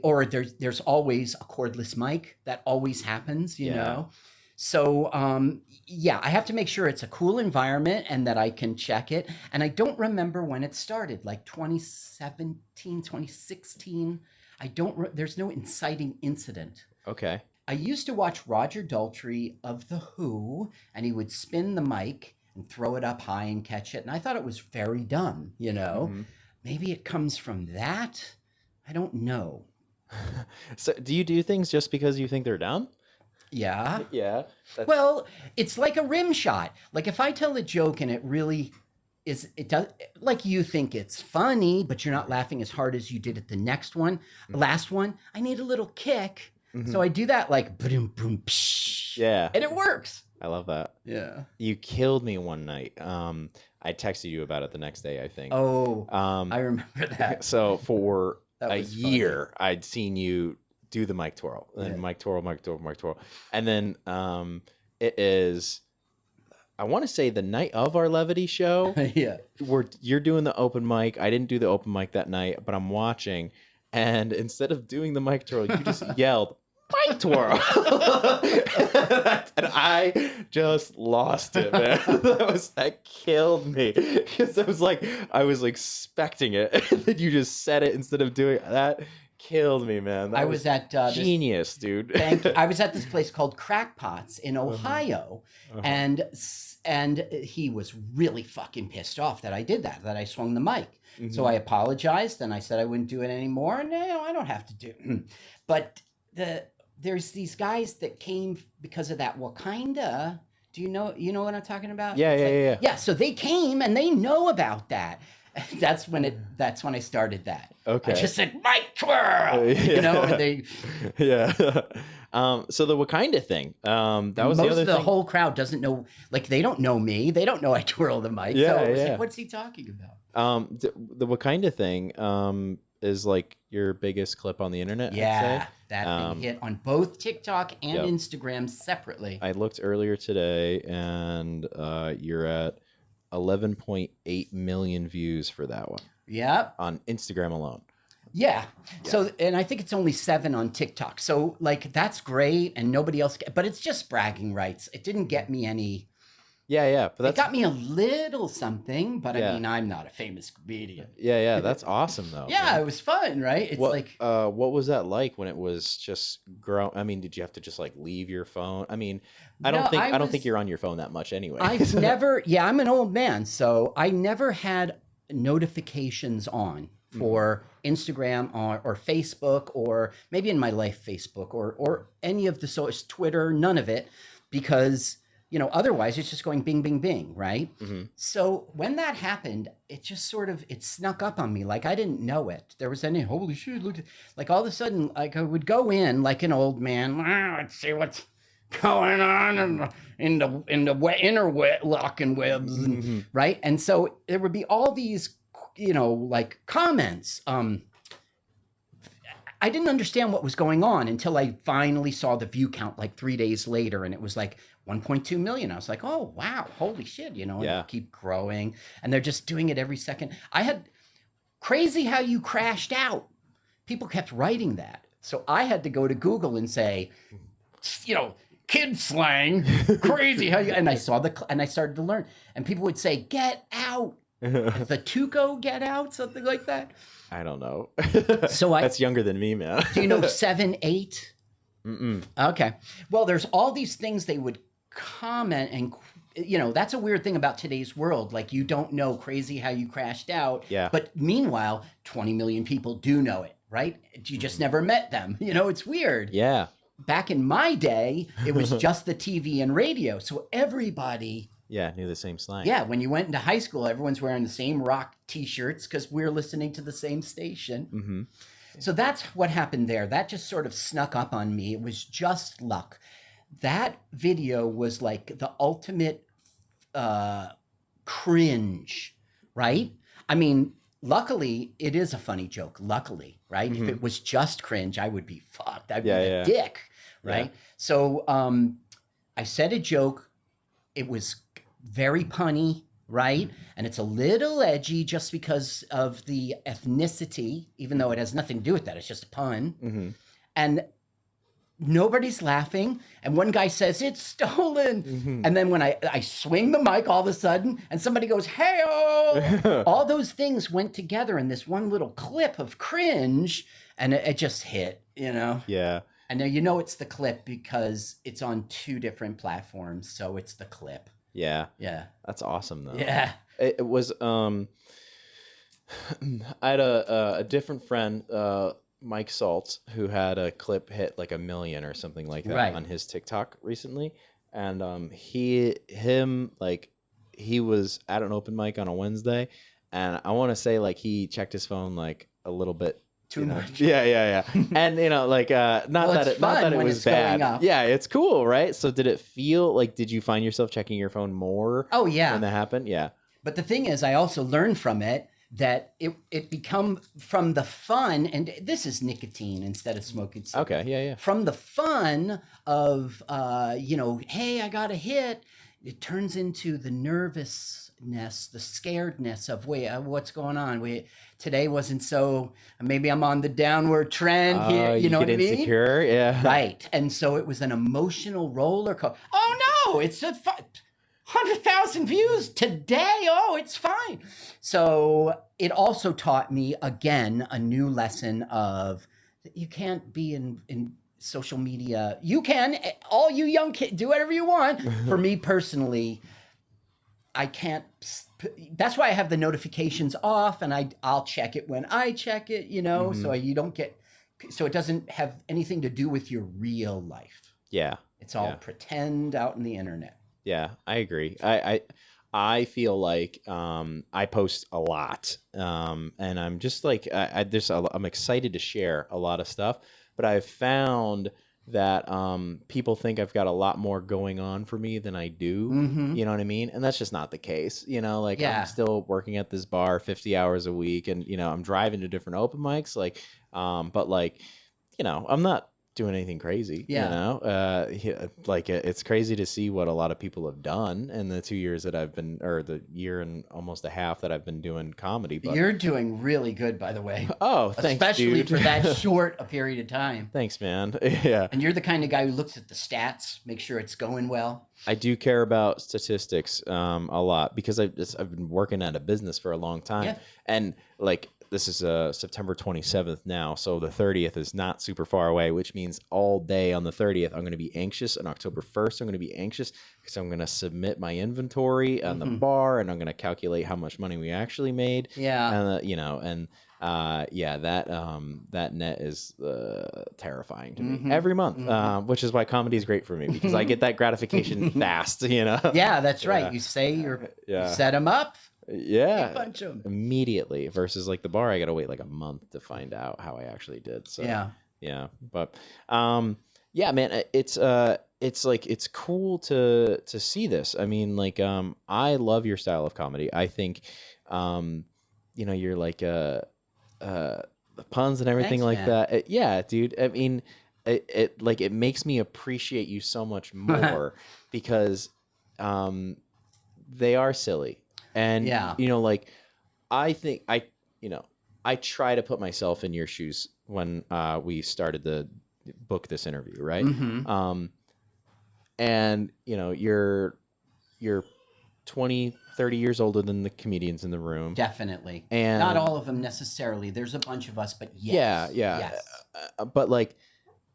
or there's always a cordless mic. That always happens, you know? So, I have to make sure it's a cool environment and that I can check it. And I don't remember when it started, like 2017, 2016. There's no inciting incident. Okay. I used to watch Roger Daltrey of The Who, and he would spin the mic and throw it up high and catch it. And I thought it was very dumb, Maybe it comes from that. I don't know. So do you do things just because you think they're dumb? Yeah. Yeah. Well, it's like a rim shot. Like if I tell a joke and it really is, it does, like you think it's funny, but you're not laughing as hard as you did at the next one, last one, I need a little kick. So I do that like boom, boom, psh, and it works. I love that. Yeah. You killed me one night. I texted you about it the next day, I think. Oh, I remember that. So for a year, funny. I'd seen you do the Mic Twirl, and Mic Twirl, Mic Twirl, Mic Twirl. And then it is, I want to say the night of our levity show. Where you're doing the open mic. I didn't do the open mic that night, but I'm watching. And instead of doing the Mic Twirl, you just yelled, Mic Twirl. And I just lost it, man. That killed me. Because I was expecting it. And then you just said it instead of doing it. That killed me, man. I was at genius, dude. I was at this place called Crackpots in Ohio, and he was really fucking pissed off that I did that I swung the mic. So I apologized and I said I wouldn't do it anymore. No, I don't have to do it. But there's these guys that came because of that Wakanda. Do you know what I'm talking about? Yeah. Yeah, so they came and they know about that. That's when I started that. Okay. I just said Mic Twirl. And they so the Wakanda thing. That was most the other of the thing. whole crowd doesn't know, like they don't know me. They don't know I twirl the mic. So I was like, what's he talking about? The Wakanda thing is like your biggest clip on the internet. Yeah, I'd say. that thing hit on both TikTok and Instagram separately. I looked earlier today, and you're at 11.8 million views for that one. Yep. On Instagram alone. Yeah. So, and I think it's only 7 on TikTok. So like, that's great. And nobody else, but it's just bragging rights. It didn't get me any. Yeah. But it got me a little something, but I mean, I'm not a famous comedian. Yeah. That's awesome though. Yeah. Man. It was fun. Right. It's what was that like when it was just grow? I mean, did you have to just like leave your phone? I mean, I don't think you're on your phone that much anyway. I've never, I'm an old man. So I never had notifications on for Instagram or Facebook, or maybe in my life, Facebook or any of the social, Twitter, none of it, because, otherwise it's just going bing, bing, bing. Right. So when that happened, it just sort of, it snuck up on me. Like I didn't know it. There was any, holy shit, look, like all of a sudden, like I would go in like an old man, let's see what's going on in the inner locking webs, right? And so there would be all these, like comments. I didn't understand what was going on until I finally saw the view count like 3 days later, and it was like 1.2 million. I was like, oh wow, holy shit, and keep growing, and they're just doing it every second. I had crazy how you crashed out. People kept writing that, so I had to go to Google and say, kid slang, crazy how you, and I saw and I started to learn, and people would say, get out, the Tuco, get out, something like that. I don't know. So that's younger than me, man. Do you know 7, 8? Okay. Well, there's all these things they would comment, and that's a weird thing about today's world. Like you don't know crazy how you crashed out. Yeah. But meanwhile, 20 million people do know it, right? You just never met them. It's weird. Yeah. Back in my day, it was just the TV and radio. So everybody Yeah, knew the same slang. Yeah, when you went into high school, everyone's wearing the same rock T-shirts because we're listening to the same station. Mm-hmm. So that's what happened there. That just sort of snuck up on me. It was just luck. That video was like the ultimate cringe, right? I mean, luckily, it is a funny joke. Luckily, right? If it was just cringe, I would be fucked. I'd be a dick, right? Yeah. So I said a joke. It was very punny, right? And it's a little edgy just because of the ethnicity, even though it has nothing to do with that. It's just a pun. And nobody's laughing. And one guy says, it's stolen. And then when I swing the mic all of a sudden and somebody goes, hey-oh, all those things went together in this one little clip of cringe. And it just hit, you know? Yeah. And now you know it's the clip because it's on 2 different platforms. So it's the clip. Yeah. Yeah. That's awesome though. Yeah. It was I had a different friend, Mike Saltz, who had a clip hit like 1 million or something like that on his TikTok recently. And he was at an open mic on a Wednesday, and I want to say like he checked his phone like a little bit too much. Yeah. And like not that it was bad. Yeah, it's cool, right? So did it feel like, did you find yourself checking your phone more? Oh yeah. When that happened? Yeah. But the thing is, I also learned from it that it become from the fun, and this is nicotine instead of smoking cigarettes. Okay, yeah. From the fun of hey, I got a hit, it turns into the nervousness, the scaredness of what's going on? Today wasn't so. Maybe I'm on the downward trend here. You know what I mean? Insecure, yeah. Right, and so it was an emotional roller coaster. Oh no, it's a 100,000 views today. Oh, it's fine. So it also taught me again a new lesson of that you can't be in social media. You can, all you young kids, do whatever you want. For me personally, I can't. That's why I have the notifications off, and I'll check it when I check it. So you don't get. So it doesn't have anything to do with your real life. Yeah, it's all pretend out in the internet. Yeah, I agree. I feel like I post a lot, and I'm just like I'm excited to share a lot of stuff. But I've found that people think I've got a lot more going on for me than I do. You know what I mean? And that's just not the case. I'm still working at this bar 50 hours a week, and I'm driving to different open mics. But I'm not doing anything crazy. It's crazy to see what a lot of people have done in the 2 years that I've been, or the year and almost a half that I've been doing comedy. But you're doing really good, by the way. Oh, thanks, especially dude. for that short a period of time. Thanks, man. Yeah. And you're the kind of guy who looks at the stats, make sure it's going well. I do care about statistics a lot because I've been working at a business for a long time, and this is September 27th now, so the 30th is not super far away, which means all day on the 30th I'm going to be anxious, and October 1st I'm going to be anxious because I'm going to submit my inventory on the bar, and I'm going to calculate how much money we actually made. And that net is terrifying to me every month, which is why comedy is great for me, because I get that gratification fast. Yeah, that's right. You say you set them up. Yeah, bunch of them immediately versus like the bar. I got to wait like a month to find out how I actually did. So but man, it's cool to see this. I mean, I love your style of comedy. I think you're like the puns and everything. Thanks, like man. That. Yeah, dude. I mean, it makes me appreciate you so much more because they are silly. And, I think I try to put myself in your shoes when we started to book this interview, right? And, you're 20, 30 years older than the comedians in the room. Definitely. And not all of them necessarily. There's a bunch of us, but yes. Yeah. Yes. But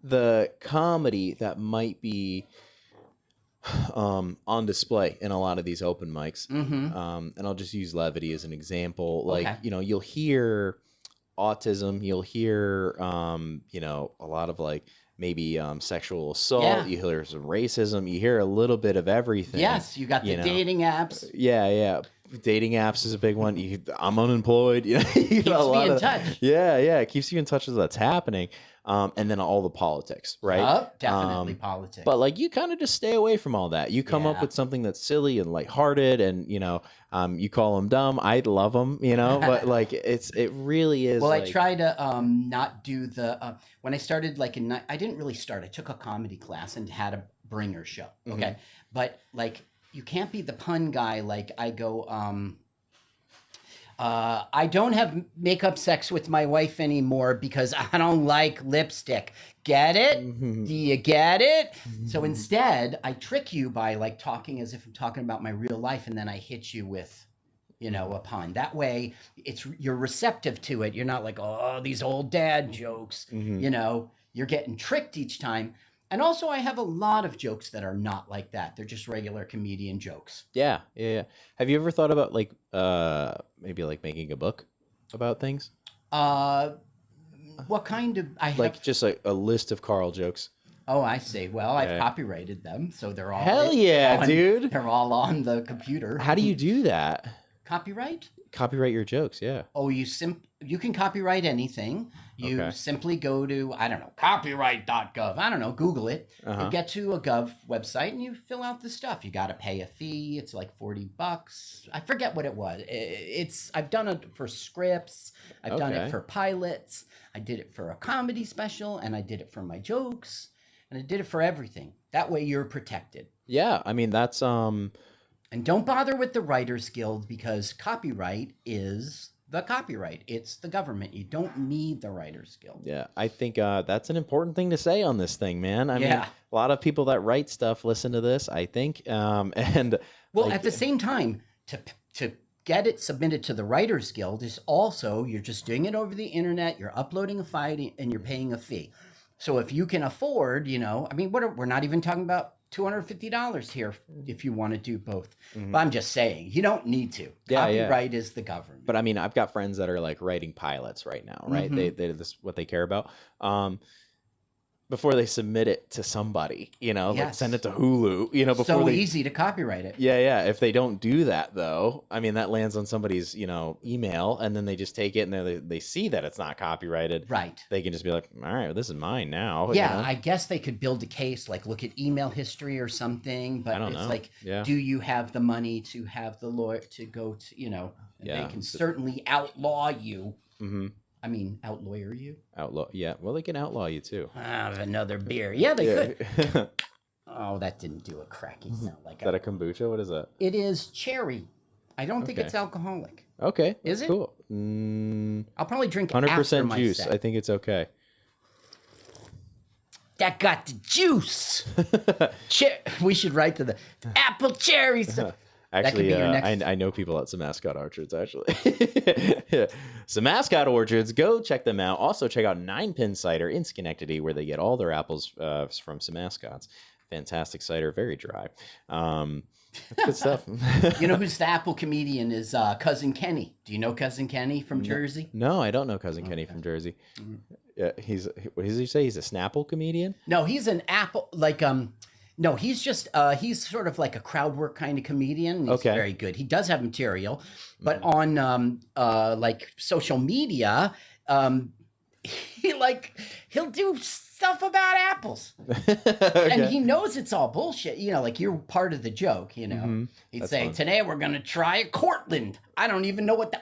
the comedy that might be on display in a lot of these open mics. And I'll just use levity as an example. You'll hear autism, you'll hear, a lot of maybe sexual assault. Yeah. You hear some racism. You hear a little bit of everything. Yes, you got the dating apps. Yeah. Dating apps is a big one. I'm unemployed. You know, keeps me in touch. Yeah, it keeps you in touch with what's happening. And then all the politics, right? Definitely politics. But like you kind of just stay away from all that. You come up with something that's silly and lighthearted, and you call them dumb. I love them, but like it really is. Well, like, I try to not do the when I started I didn't really start. I took a comedy class and had a bringer show. Okay, but like you can't be the pun guy. Like I go. I don't have makeup sex with my wife anymore because I don't like lipstick. Get it? Do you get it? So instead, I trick you by like talking as if I'm talking about my real life, and then I hit you with, a pun. That way, you're receptive to it. You're not like, oh, these old dad jokes. You're getting tricked each time. And also, I have a lot of jokes that are not like that. They're just regular comedian jokes. Yeah. Have you ever thought about like maybe like making a book about things? What kind of? Just a list of Carl jokes. Oh, I see. Well, I've copyrighted them, so they're all hell yeah, dude. They're all on the computer. How do you do that? Copyright? Copyright your jokes, yeah. Oh, you can copyright anything. You simply go to, I don't know, copyright.gov. I don't know, Google it. You get to a Gov website and you fill out the stuff. You got to pay a fee. It's like $40. I forget what it was. I've done it for scripts. I've done it for pilots. I did it for a comedy special, and I did it for my jokes, and I did it for everything. That way you're protected. Yeah, I mean, that's And don't bother with the Writers Guild, because copyright is the copyright. It's the government. You don't need the Writers Guild. Yeah, I think that's an important thing to say on this thing, man. I mean, a lot of people that write stuff listen to this, I think. And well, at the same time, to get it submitted to the Writers Guild is also, you're just doing it over the internet. You're uploading a file and you're paying a fee. So if you can afford, I mean, we're not even talking about $250 here if you want to do both. But I'm just saying, you don't need to. Copyright is the government. But I mean, I've got friends that are like writing pilots right now, right? They this is what they care about. Before they submit it to somebody, like send it to Hulu, before easy to copyright it. Yeah. If they don't do that though, I mean, that lands on somebody's, email, and then they just take it and they see that it's not copyrighted. Right. They can just be like, all right, well, this is mine now. Yeah. I guess they could build a case, like look at email history or something, but it's like, do you have the money to have the lawyer to go to, they can certainly outlaw you. I mean, outlawyer you? Outlaw, yeah. Well, they can outlaw you too. Have another beer. Yeah, they could. Oh, that didn't do a cracky sound. Like is that a kombucha? What is that? It is cherry. I don't think it's alcoholic. Okay. Is it? Cool. I'll probably drink 100% juice. Set. I think it's okay. That got the juice. We should write to the apple cherries. Actually, I know people at some mascot orchards, actually. Some mascot orchards, go check them out. Also, check out Nine Pin Cider in Schenectady, where they get all their apples from some mascots. Fantastic cider, very dry. That's good stuff. You know who's the apple comedian is Cousin Kenny. Do you know Cousin Kenny from Jersey? No, I don't know Cousin Kenny from Jersey. Yeah, what does he say? He's a Snapple comedian? No, he's an apple, no, he's just, he's sort of like a crowd work kind of comedian. He's very good. He does have material, but on like social media, he'll do stuff about apples. And he knows it's all bullshit. Like you're part of the joke, He'd That's say, fun. Today we're going to try Cortland. I don't even know what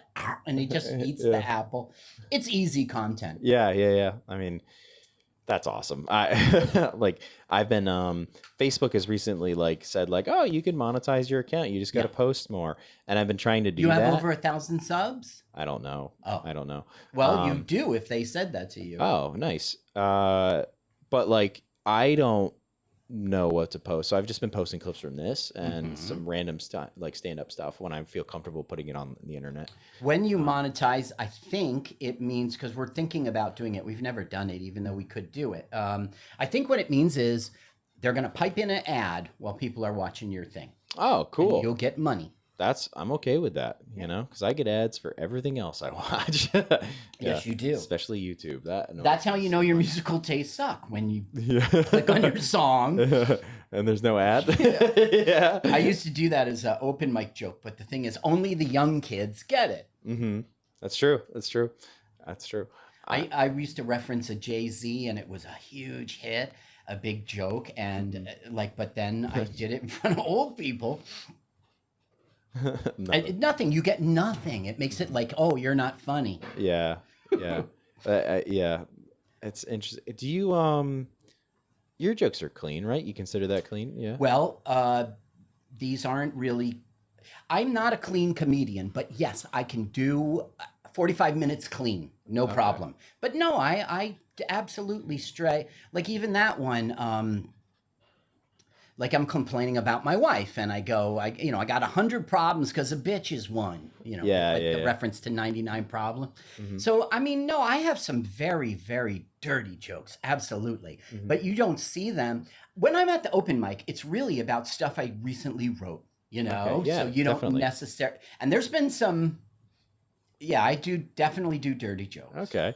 and he just eats the apple. It's easy content. Yeah. I mean, that's awesome. I've been Facebook has recently said oh, you can monetize your account. You just got to post more. And I've been trying to do that. You have over 1,000 subs? I don't know. Oh. I don't know. Well, you do if they said that to you. Oh, nice. But I don't know what to post. So I've just been posting clips from this and some random stuff, like stand-up stuff, when I feel comfortable putting it on the internet. When you monetize, I think it means, because we're thinking about doing it, we've never done it, even though we could do it. I think what it means is they're going to pipe in an ad while people are watching your thing. Oh, cool. And you'll get money. I'm okay with that, you know, because I get ads for everything else I watch. Yes, you do. Especially YouTube. That's how you know your musical tastes suck, when you Yeah. click on your song. And there's no ad. Yeah. I used to do that as an open mic joke, but the thing is, only the young kids get it. Mm-hmm. That's true. That's true. That's true. I used to reference a Jay-Z, and it was a huge hit, a big joke, and but then I did it in front of old people. Nothing. You get nothing. It makes it like, oh, you're not funny. Yeah. Yeah. Yeah. It's interesting. Do you your jokes are clean, right? You consider that clean? Yeah. Well, these aren't really. I'm not a clean comedian, but yes, I can do 45 minutes clean, no problem. But no, I absolutely stray. Like even that one. Like I'm complaining about my wife, and I go, I got 100 problems because a bitch is one. The reference to 99 problem. Mm-hmm. So I mean, no, I have some very, very dirty jokes, absolutely. Mm-hmm. But you don't see them when I'm at the open mic. It's really about stuff I recently wrote. Okay. Yeah, so you don't necessarily. And there's been some. Yeah, I definitely do dirty jokes. Okay,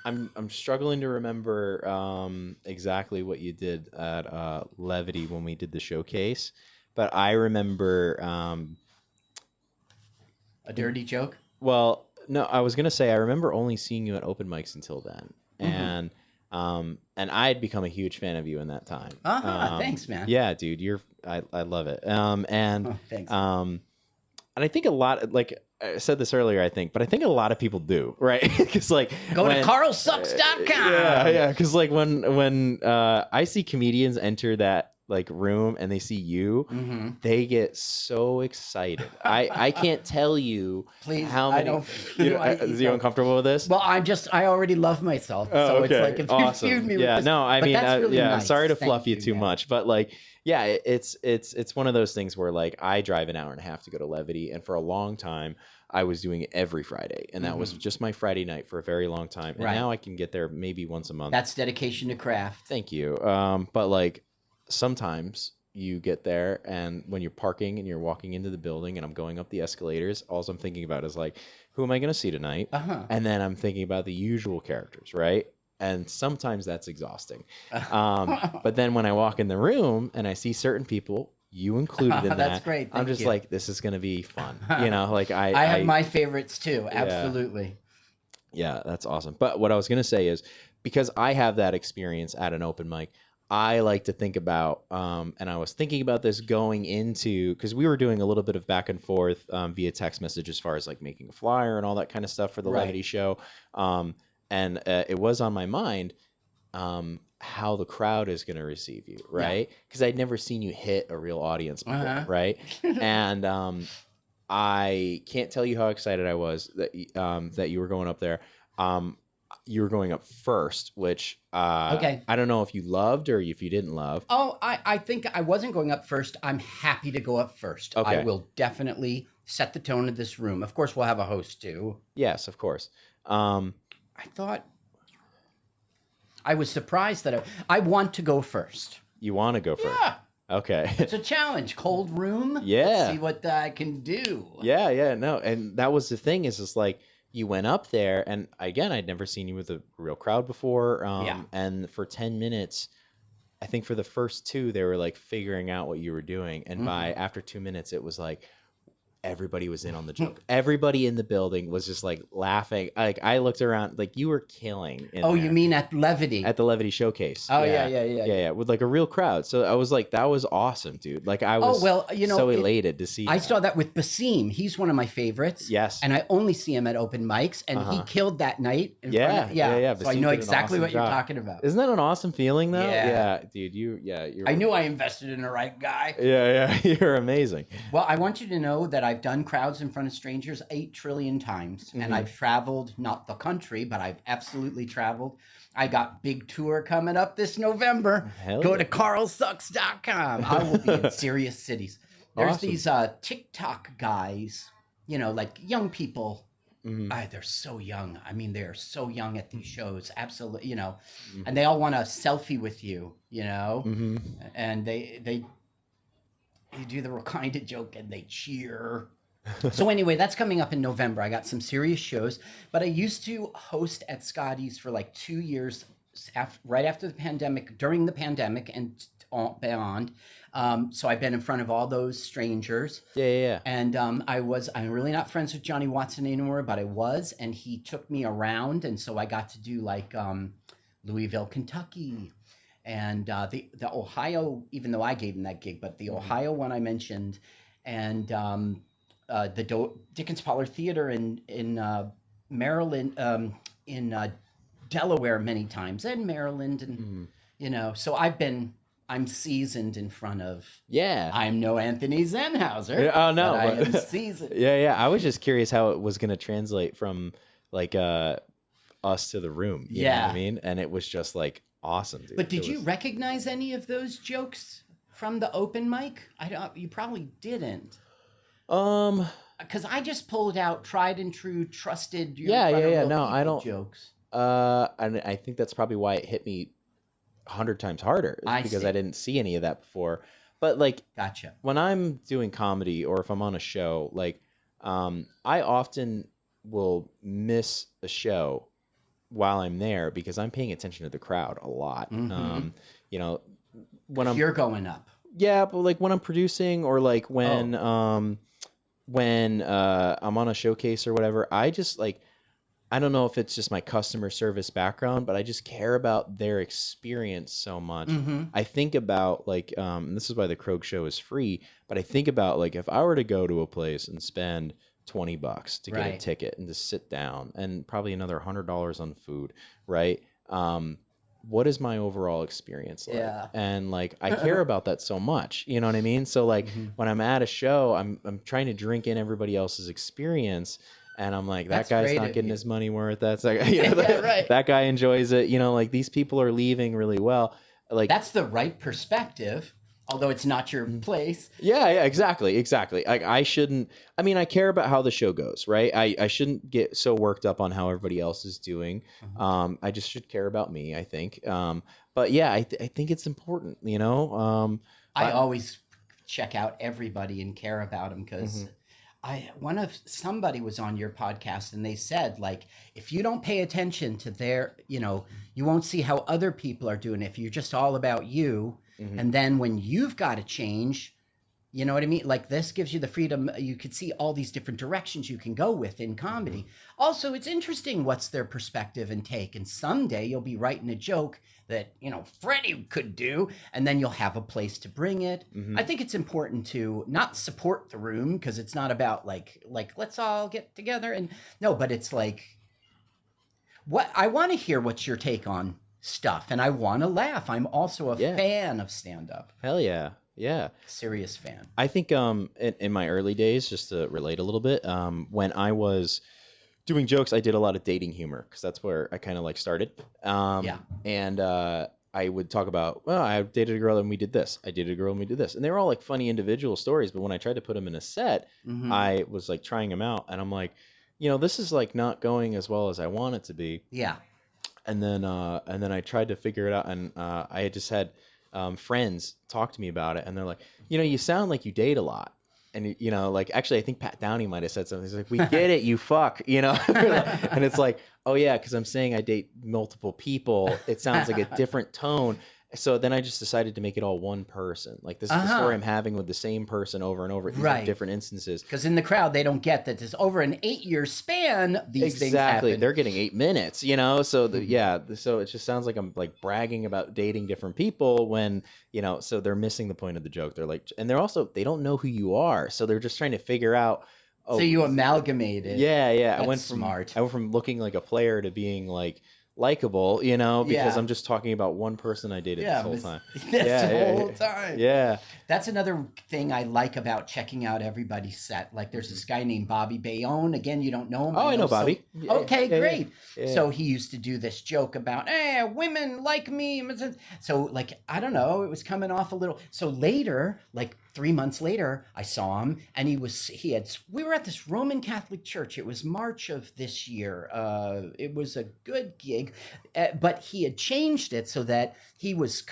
I'm struggling to remember exactly what you did at Levity when we did the showcase, but I remember a dirty joke. Well, no, I was gonna say I remember only seeing you at open mics until then, mm-hmm. And I had become a huge fan of you in that time. Thanks, man. Yeah, dude, I love it. Thanks. And I think a lot, like I said this earlier, I think a lot of people do, right? Because like go to carlsucks.com. Yeah. Because like when I see comedians enter that like room and they see you, mm-hmm. they get so excited. I can't tell you. Please, how many. Are you uncomfortable with this? Well, I already love myself, so okay. It's like if awesome. you viewed me. Yeah, with this, no, I mean, really yeah. nice. I'm sorry to Thank fluff you too much, but like. Yeah, it's one of those things where like I drive an hour and a half to go to Levity, and for a long time I was doing it every Friday, and that mm-hmm. was just my Friday night for a very long time. And now I can get there maybe once a month. That's dedication to craft. Thank you. But like sometimes you get there, and when you're parking and you're walking into the building, and I'm going up the escalators, all I'm thinking about is like, who am I going to see tonight? Uh-huh. And then I'm thinking about the usual characters, right? And sometimes that's exhausting. But then when I walk in the room and I see certain people, you included in that's great. I'm just like, this is going to be fun. Like I have my favorites too. Absolutely. Yeah, that's awesome. But what I was going to say is because I have that experience at an open mic, I like to think about, and I was thinking about this going into, because we were doing a little bit of back and forth via text message as far as like making a flyer and all that kind of stuff for the Levity show. And it was on my mind how the crowd is going to receive you, right? Because I'd never seen you hit a real audience before, right? And I can't tell you how excited I was that you were going up there. You were going up first, which I don't know if you loved or if you didn't love. Oh, I think I wasn't going up first. I'm happy to go up first. Okay. I will definitely set the tone of this room. Of course, we'll have a host too. Yes, of course. I thought I was surprised that I want to go first. You want to go first? Yeah. Okay. It's a challenge. Cold room. Yeah. Let's see what I can do. Yeah. No, and that was the thing is just like you went up there, and again, I'd never seen you with a real crowd before. And for 10 minutes, I think for the first 2, they were like figuring out what you were doing, and after 2 minutes, it was like. Everybody was in on the joke. Everybody in the building was just like laughing. Like I looked around, like you were killing. You mean at Levity? At the Levity showcase. Oh yeah. With like a real crowd. So I was like, that was awesome, dude. Like I was so elated to see. I saw that with Basim. He's one of my favorites. Yes. And I only see him at open mics, and he killed that night. Yeah. So I know exactly what you're talking about. Isn't that an awesome feeling though? Yeah. Dude. You're. I knew I invested in the right guy. Yeah. You're amazing. Well, I want you to know that I've done crowds in front of strangers 8 trillion times, and I've traveled, not the country, but I've absolutely traveled. I got big tour coming up this November. Go to carlsucks.com. I will be in serious cities. There's these TikTok guys, like young people. They're so young. I mean, they're so young at these shows. Absolutely, and they all want a selfie with you, and they you do the kind of joke and they cheer. So anyway, that's coming up in November. I got some serious shows, but I used to host at Scotty's for like 2 years, right after the pandemic, during the pandemic, and beyond. So I've been in front of all those strangers. Yeah. And I'm really not friends with Johnny Watson anymore, but I was, and he took me around, and so I got to do like Louisville, Kentucky, and the Ohio, even though I gave him that gig, but the Ohio one I mentioned, and the Dickens Pollard Theater in Maryland, in Delaware many times, and Maryland, and you know, so I'm seasoned in front of. Yeah. I'm no Anthony Zenhauser. Oh no, but I am seasoned. Yeah. I was just curious how it was going to translate from like us to the room. You know what I mean? And it was just like awesome. Dude. But did you recognize any of those jokes from the open mic? You probably didn't. Because I just pulled out tried and true, trusted. Yeah. No, I don't. Jokes. And I think that's probably why it hit me 100 times harder, because I didn't see any of that before. But like, gotcha. When I'm doing comedy or if I'm on a show, like, I often will miss a show while I'm there because I'm paying attention to the crowd a lot. You know, when you're going up. Yeah, but like when I'm producing or like when I'm on a showcase or whatever, I just like, I don't know if it's just my customer service background, but I just care about their experience so much. I think about like, and this is why the Krog show is free, but I think about like if I were to go to a place and spend $20 to get a ticket and to sit down and probably another $100 on food, right? What is my overall experience like? Yeah. And like, I care about that so much, you know what I mean? So like when I'm at a show, I'm trying to drink in everybody else's experience. And I'm like, that guy's not getting his money worth. That's like, you know, that guy enjoys it. You know, like these people are leaving really well. Like that's the right perspective, although it's not your place. Yeah, exactly. Like I shouldn't. I mean, I care about how the show goes, right? I shouldn't get so worked up on how everybody else is doing. I just should care about me, I think. But yeah, I think it's important. You know, I always check out everybody and care about them because. Somebody was on your podcast and they said, like, if you don't pay attention to their, you know, you won't see how other people are doing it if you're just all about you. And then when you've got to change, you know what I mean? Like this gives you the freedom. You could see all these different directions you can go with in comedy. Also, it's interesting what's their perspective and take. And someday you'll be writing a joke that, you know, Freddie could do, and then you'll have a place to bring it. I think it's important to not support the room because it's not about like let's all get together and no, but it's like what I want to hear what's your take on stuff, and I want to laugh. I'm also a fan of stand-up. Hell yeah. Yeah. Serious fan. I think in my early days, just to relate a little bit, when I was doing jokes, I did a lot of dating humor because that's where I kind of like started. And I would talk about, well, I dated a girl and we did this. I dated a girl and we did this. And they were all like funny individual stories. But when I tried to put them in a set, I was like trying them out. And I'm like, you know, this is like not going as well as I want it to be. Yeah. And then I tried to figure it out. And I had just had friends talk to me about it. And they're like, you know, you sound like you date a lot. And, you know, like, actually, I think Pat Downey might have said something. He's like, we get it, you fuck, you know? And it's like, oh, yeah, because I'm saying I date multiple people. It sounds like a different tone. So then I just decided to make it all one person. Like, this is the story I'm having with the same person over and over. These are different instances. Because in the crowd, they don't get that this over an 8-year span, these things happen. They're getting 8 minutes, you know? So, so it just sounds like I'm, like, bragging about dating different people when, you know, so they're missing the point of the joke. They're like, and they're also, they don't know who you are. So they're just trying to figure out. Oh, so you amalgamated. Yeah. That's I went from looking like a player to being, like, likable, you know, because I'm just talking about one person I dated this whole time. The whole time. Yeah. That's another thing I like about checking out everybody's set. Like there's this guy named Bobby Bayonne. Again, you don't know him. Oh, I know Bobby. Okay, great. Yeah. So he used to do this joke about, women like me. So like, I don't know, it was coming off a little. So later, like 3 months later, I saw him and we were at this Roman Catholic church. It was March of this year. It was a good gig, but he had changed it so that he was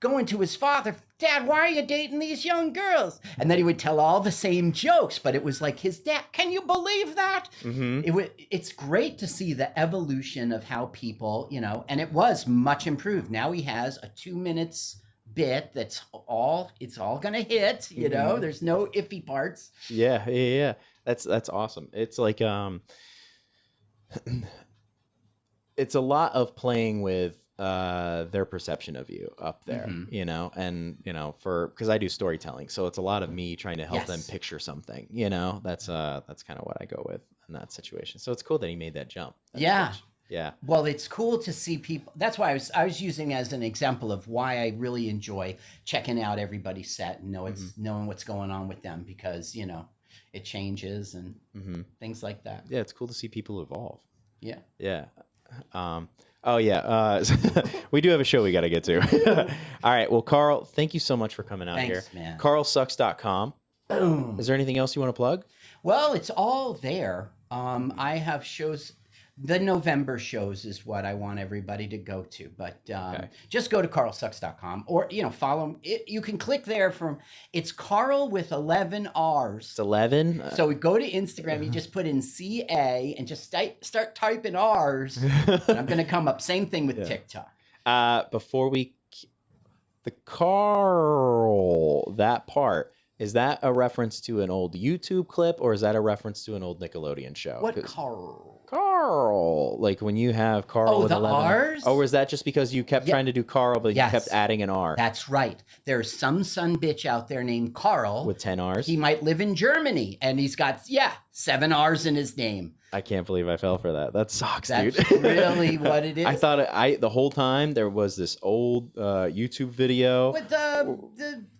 going to his father, Dad, why are you dating these young girls? And then he would tell all the same jokes, but it was like his dad. Can you believe that? It's great to see the evolution of how people, you know, and it was much improved. Now he has a 2 minutes bit it's all gonna hit, you know, there's no iffy parts. Yeah. That's awesome. It's like it's a lot of playing with their perception of you up there, you know, and you know, because I do storytelling, so it's a lot of me trying to help them picture something, you know. That's kind of what I go with in that situation. So it's cool that he made that jump. Yeah. Well, it's cool to see people. That's why I was using as an example of why I really enjoy checking out everybody's set and knowing what's going on with them, because, you know, it changes and things like that. Yeah, it's cool to see people evolve. Yeah. Oh yeah. We do have a show we got to get to. All right. Well, Carl, thank you so much for coming out here. Thanks, man. CarlSucks.com. Boom. Is there anything else you want to plug? Well, it's all there. I have shows. The November shows is what I want everybody to go to, but just go to carlsucks.com, or, you know, follow it. You can click there it's Carl with 11 R's. It's 11. So we go to Instagram, you just put in CA and just start typing R's, and I'm going to come up. Same thing with TikTok. The Carl, that part, is that a reference to an old YouTube clip, or is that a reference to an old Nickelodeon show? What Carl? Carl, like when you have Carl with 11 R's? Oh, was that just because you kept trying to do Carl, but you kept adding an R? That's right. There's some son bitch out there named Carl with 10 R's. He might live in Germany, and he's got 7 R's in his name. I can't believe I fell for that. That sucks, dude. That's really what it is. I thought the whole time there was this old YouTube video with the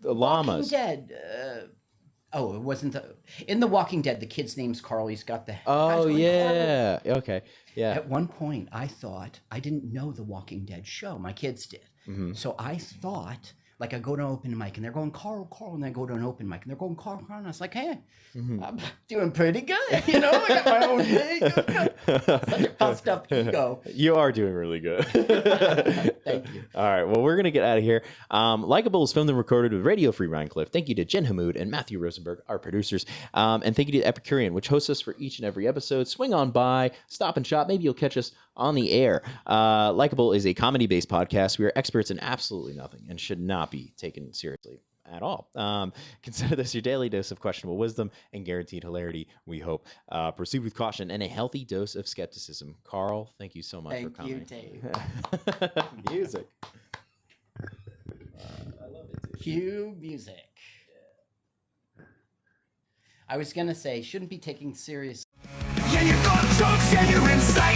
llamas. Walking Dead. It wasn't in The Walking Dead. The kid's name's Carl. He's got the. Oh yeah. Carl. Okay. Yeah. At one point, I thought I didn't know The Walking Dead show. My kids did. So I thought, like, I go to an open mic and they're going Carl, and I go to an open mic and they're going Carl, and I was like, hey, I'm doing pretty good. You know, I got my own thing. Such a puffed up ego. You are doing really good. Thank you. All right. Well, we're going to get out of here. Likable is filmed and recorded with Radio Free Ryan Cliff. Thank you to Jen Hamoud and Matthew Rosenberg, our producers. And thank you to Epicurean, which hosts us for each and every episode. Swing on by, stop and shop. Maybe you'll catch us on the air. Likable is a comedy-based podcast. We are experts in absolutely nothing and should not be taken seriously at all. Consider this your daily dose of questionable wisdom and guaranteed hilarity, we hope. Proceed with caution and a healthy dose of skepticism. Carl, thank you so much for coming. Thank you, Dave. Music. I love it, too. Cue music. I was going to say, shouldn't be taken serious. Yeah, you got jokes, yeah, you're insane.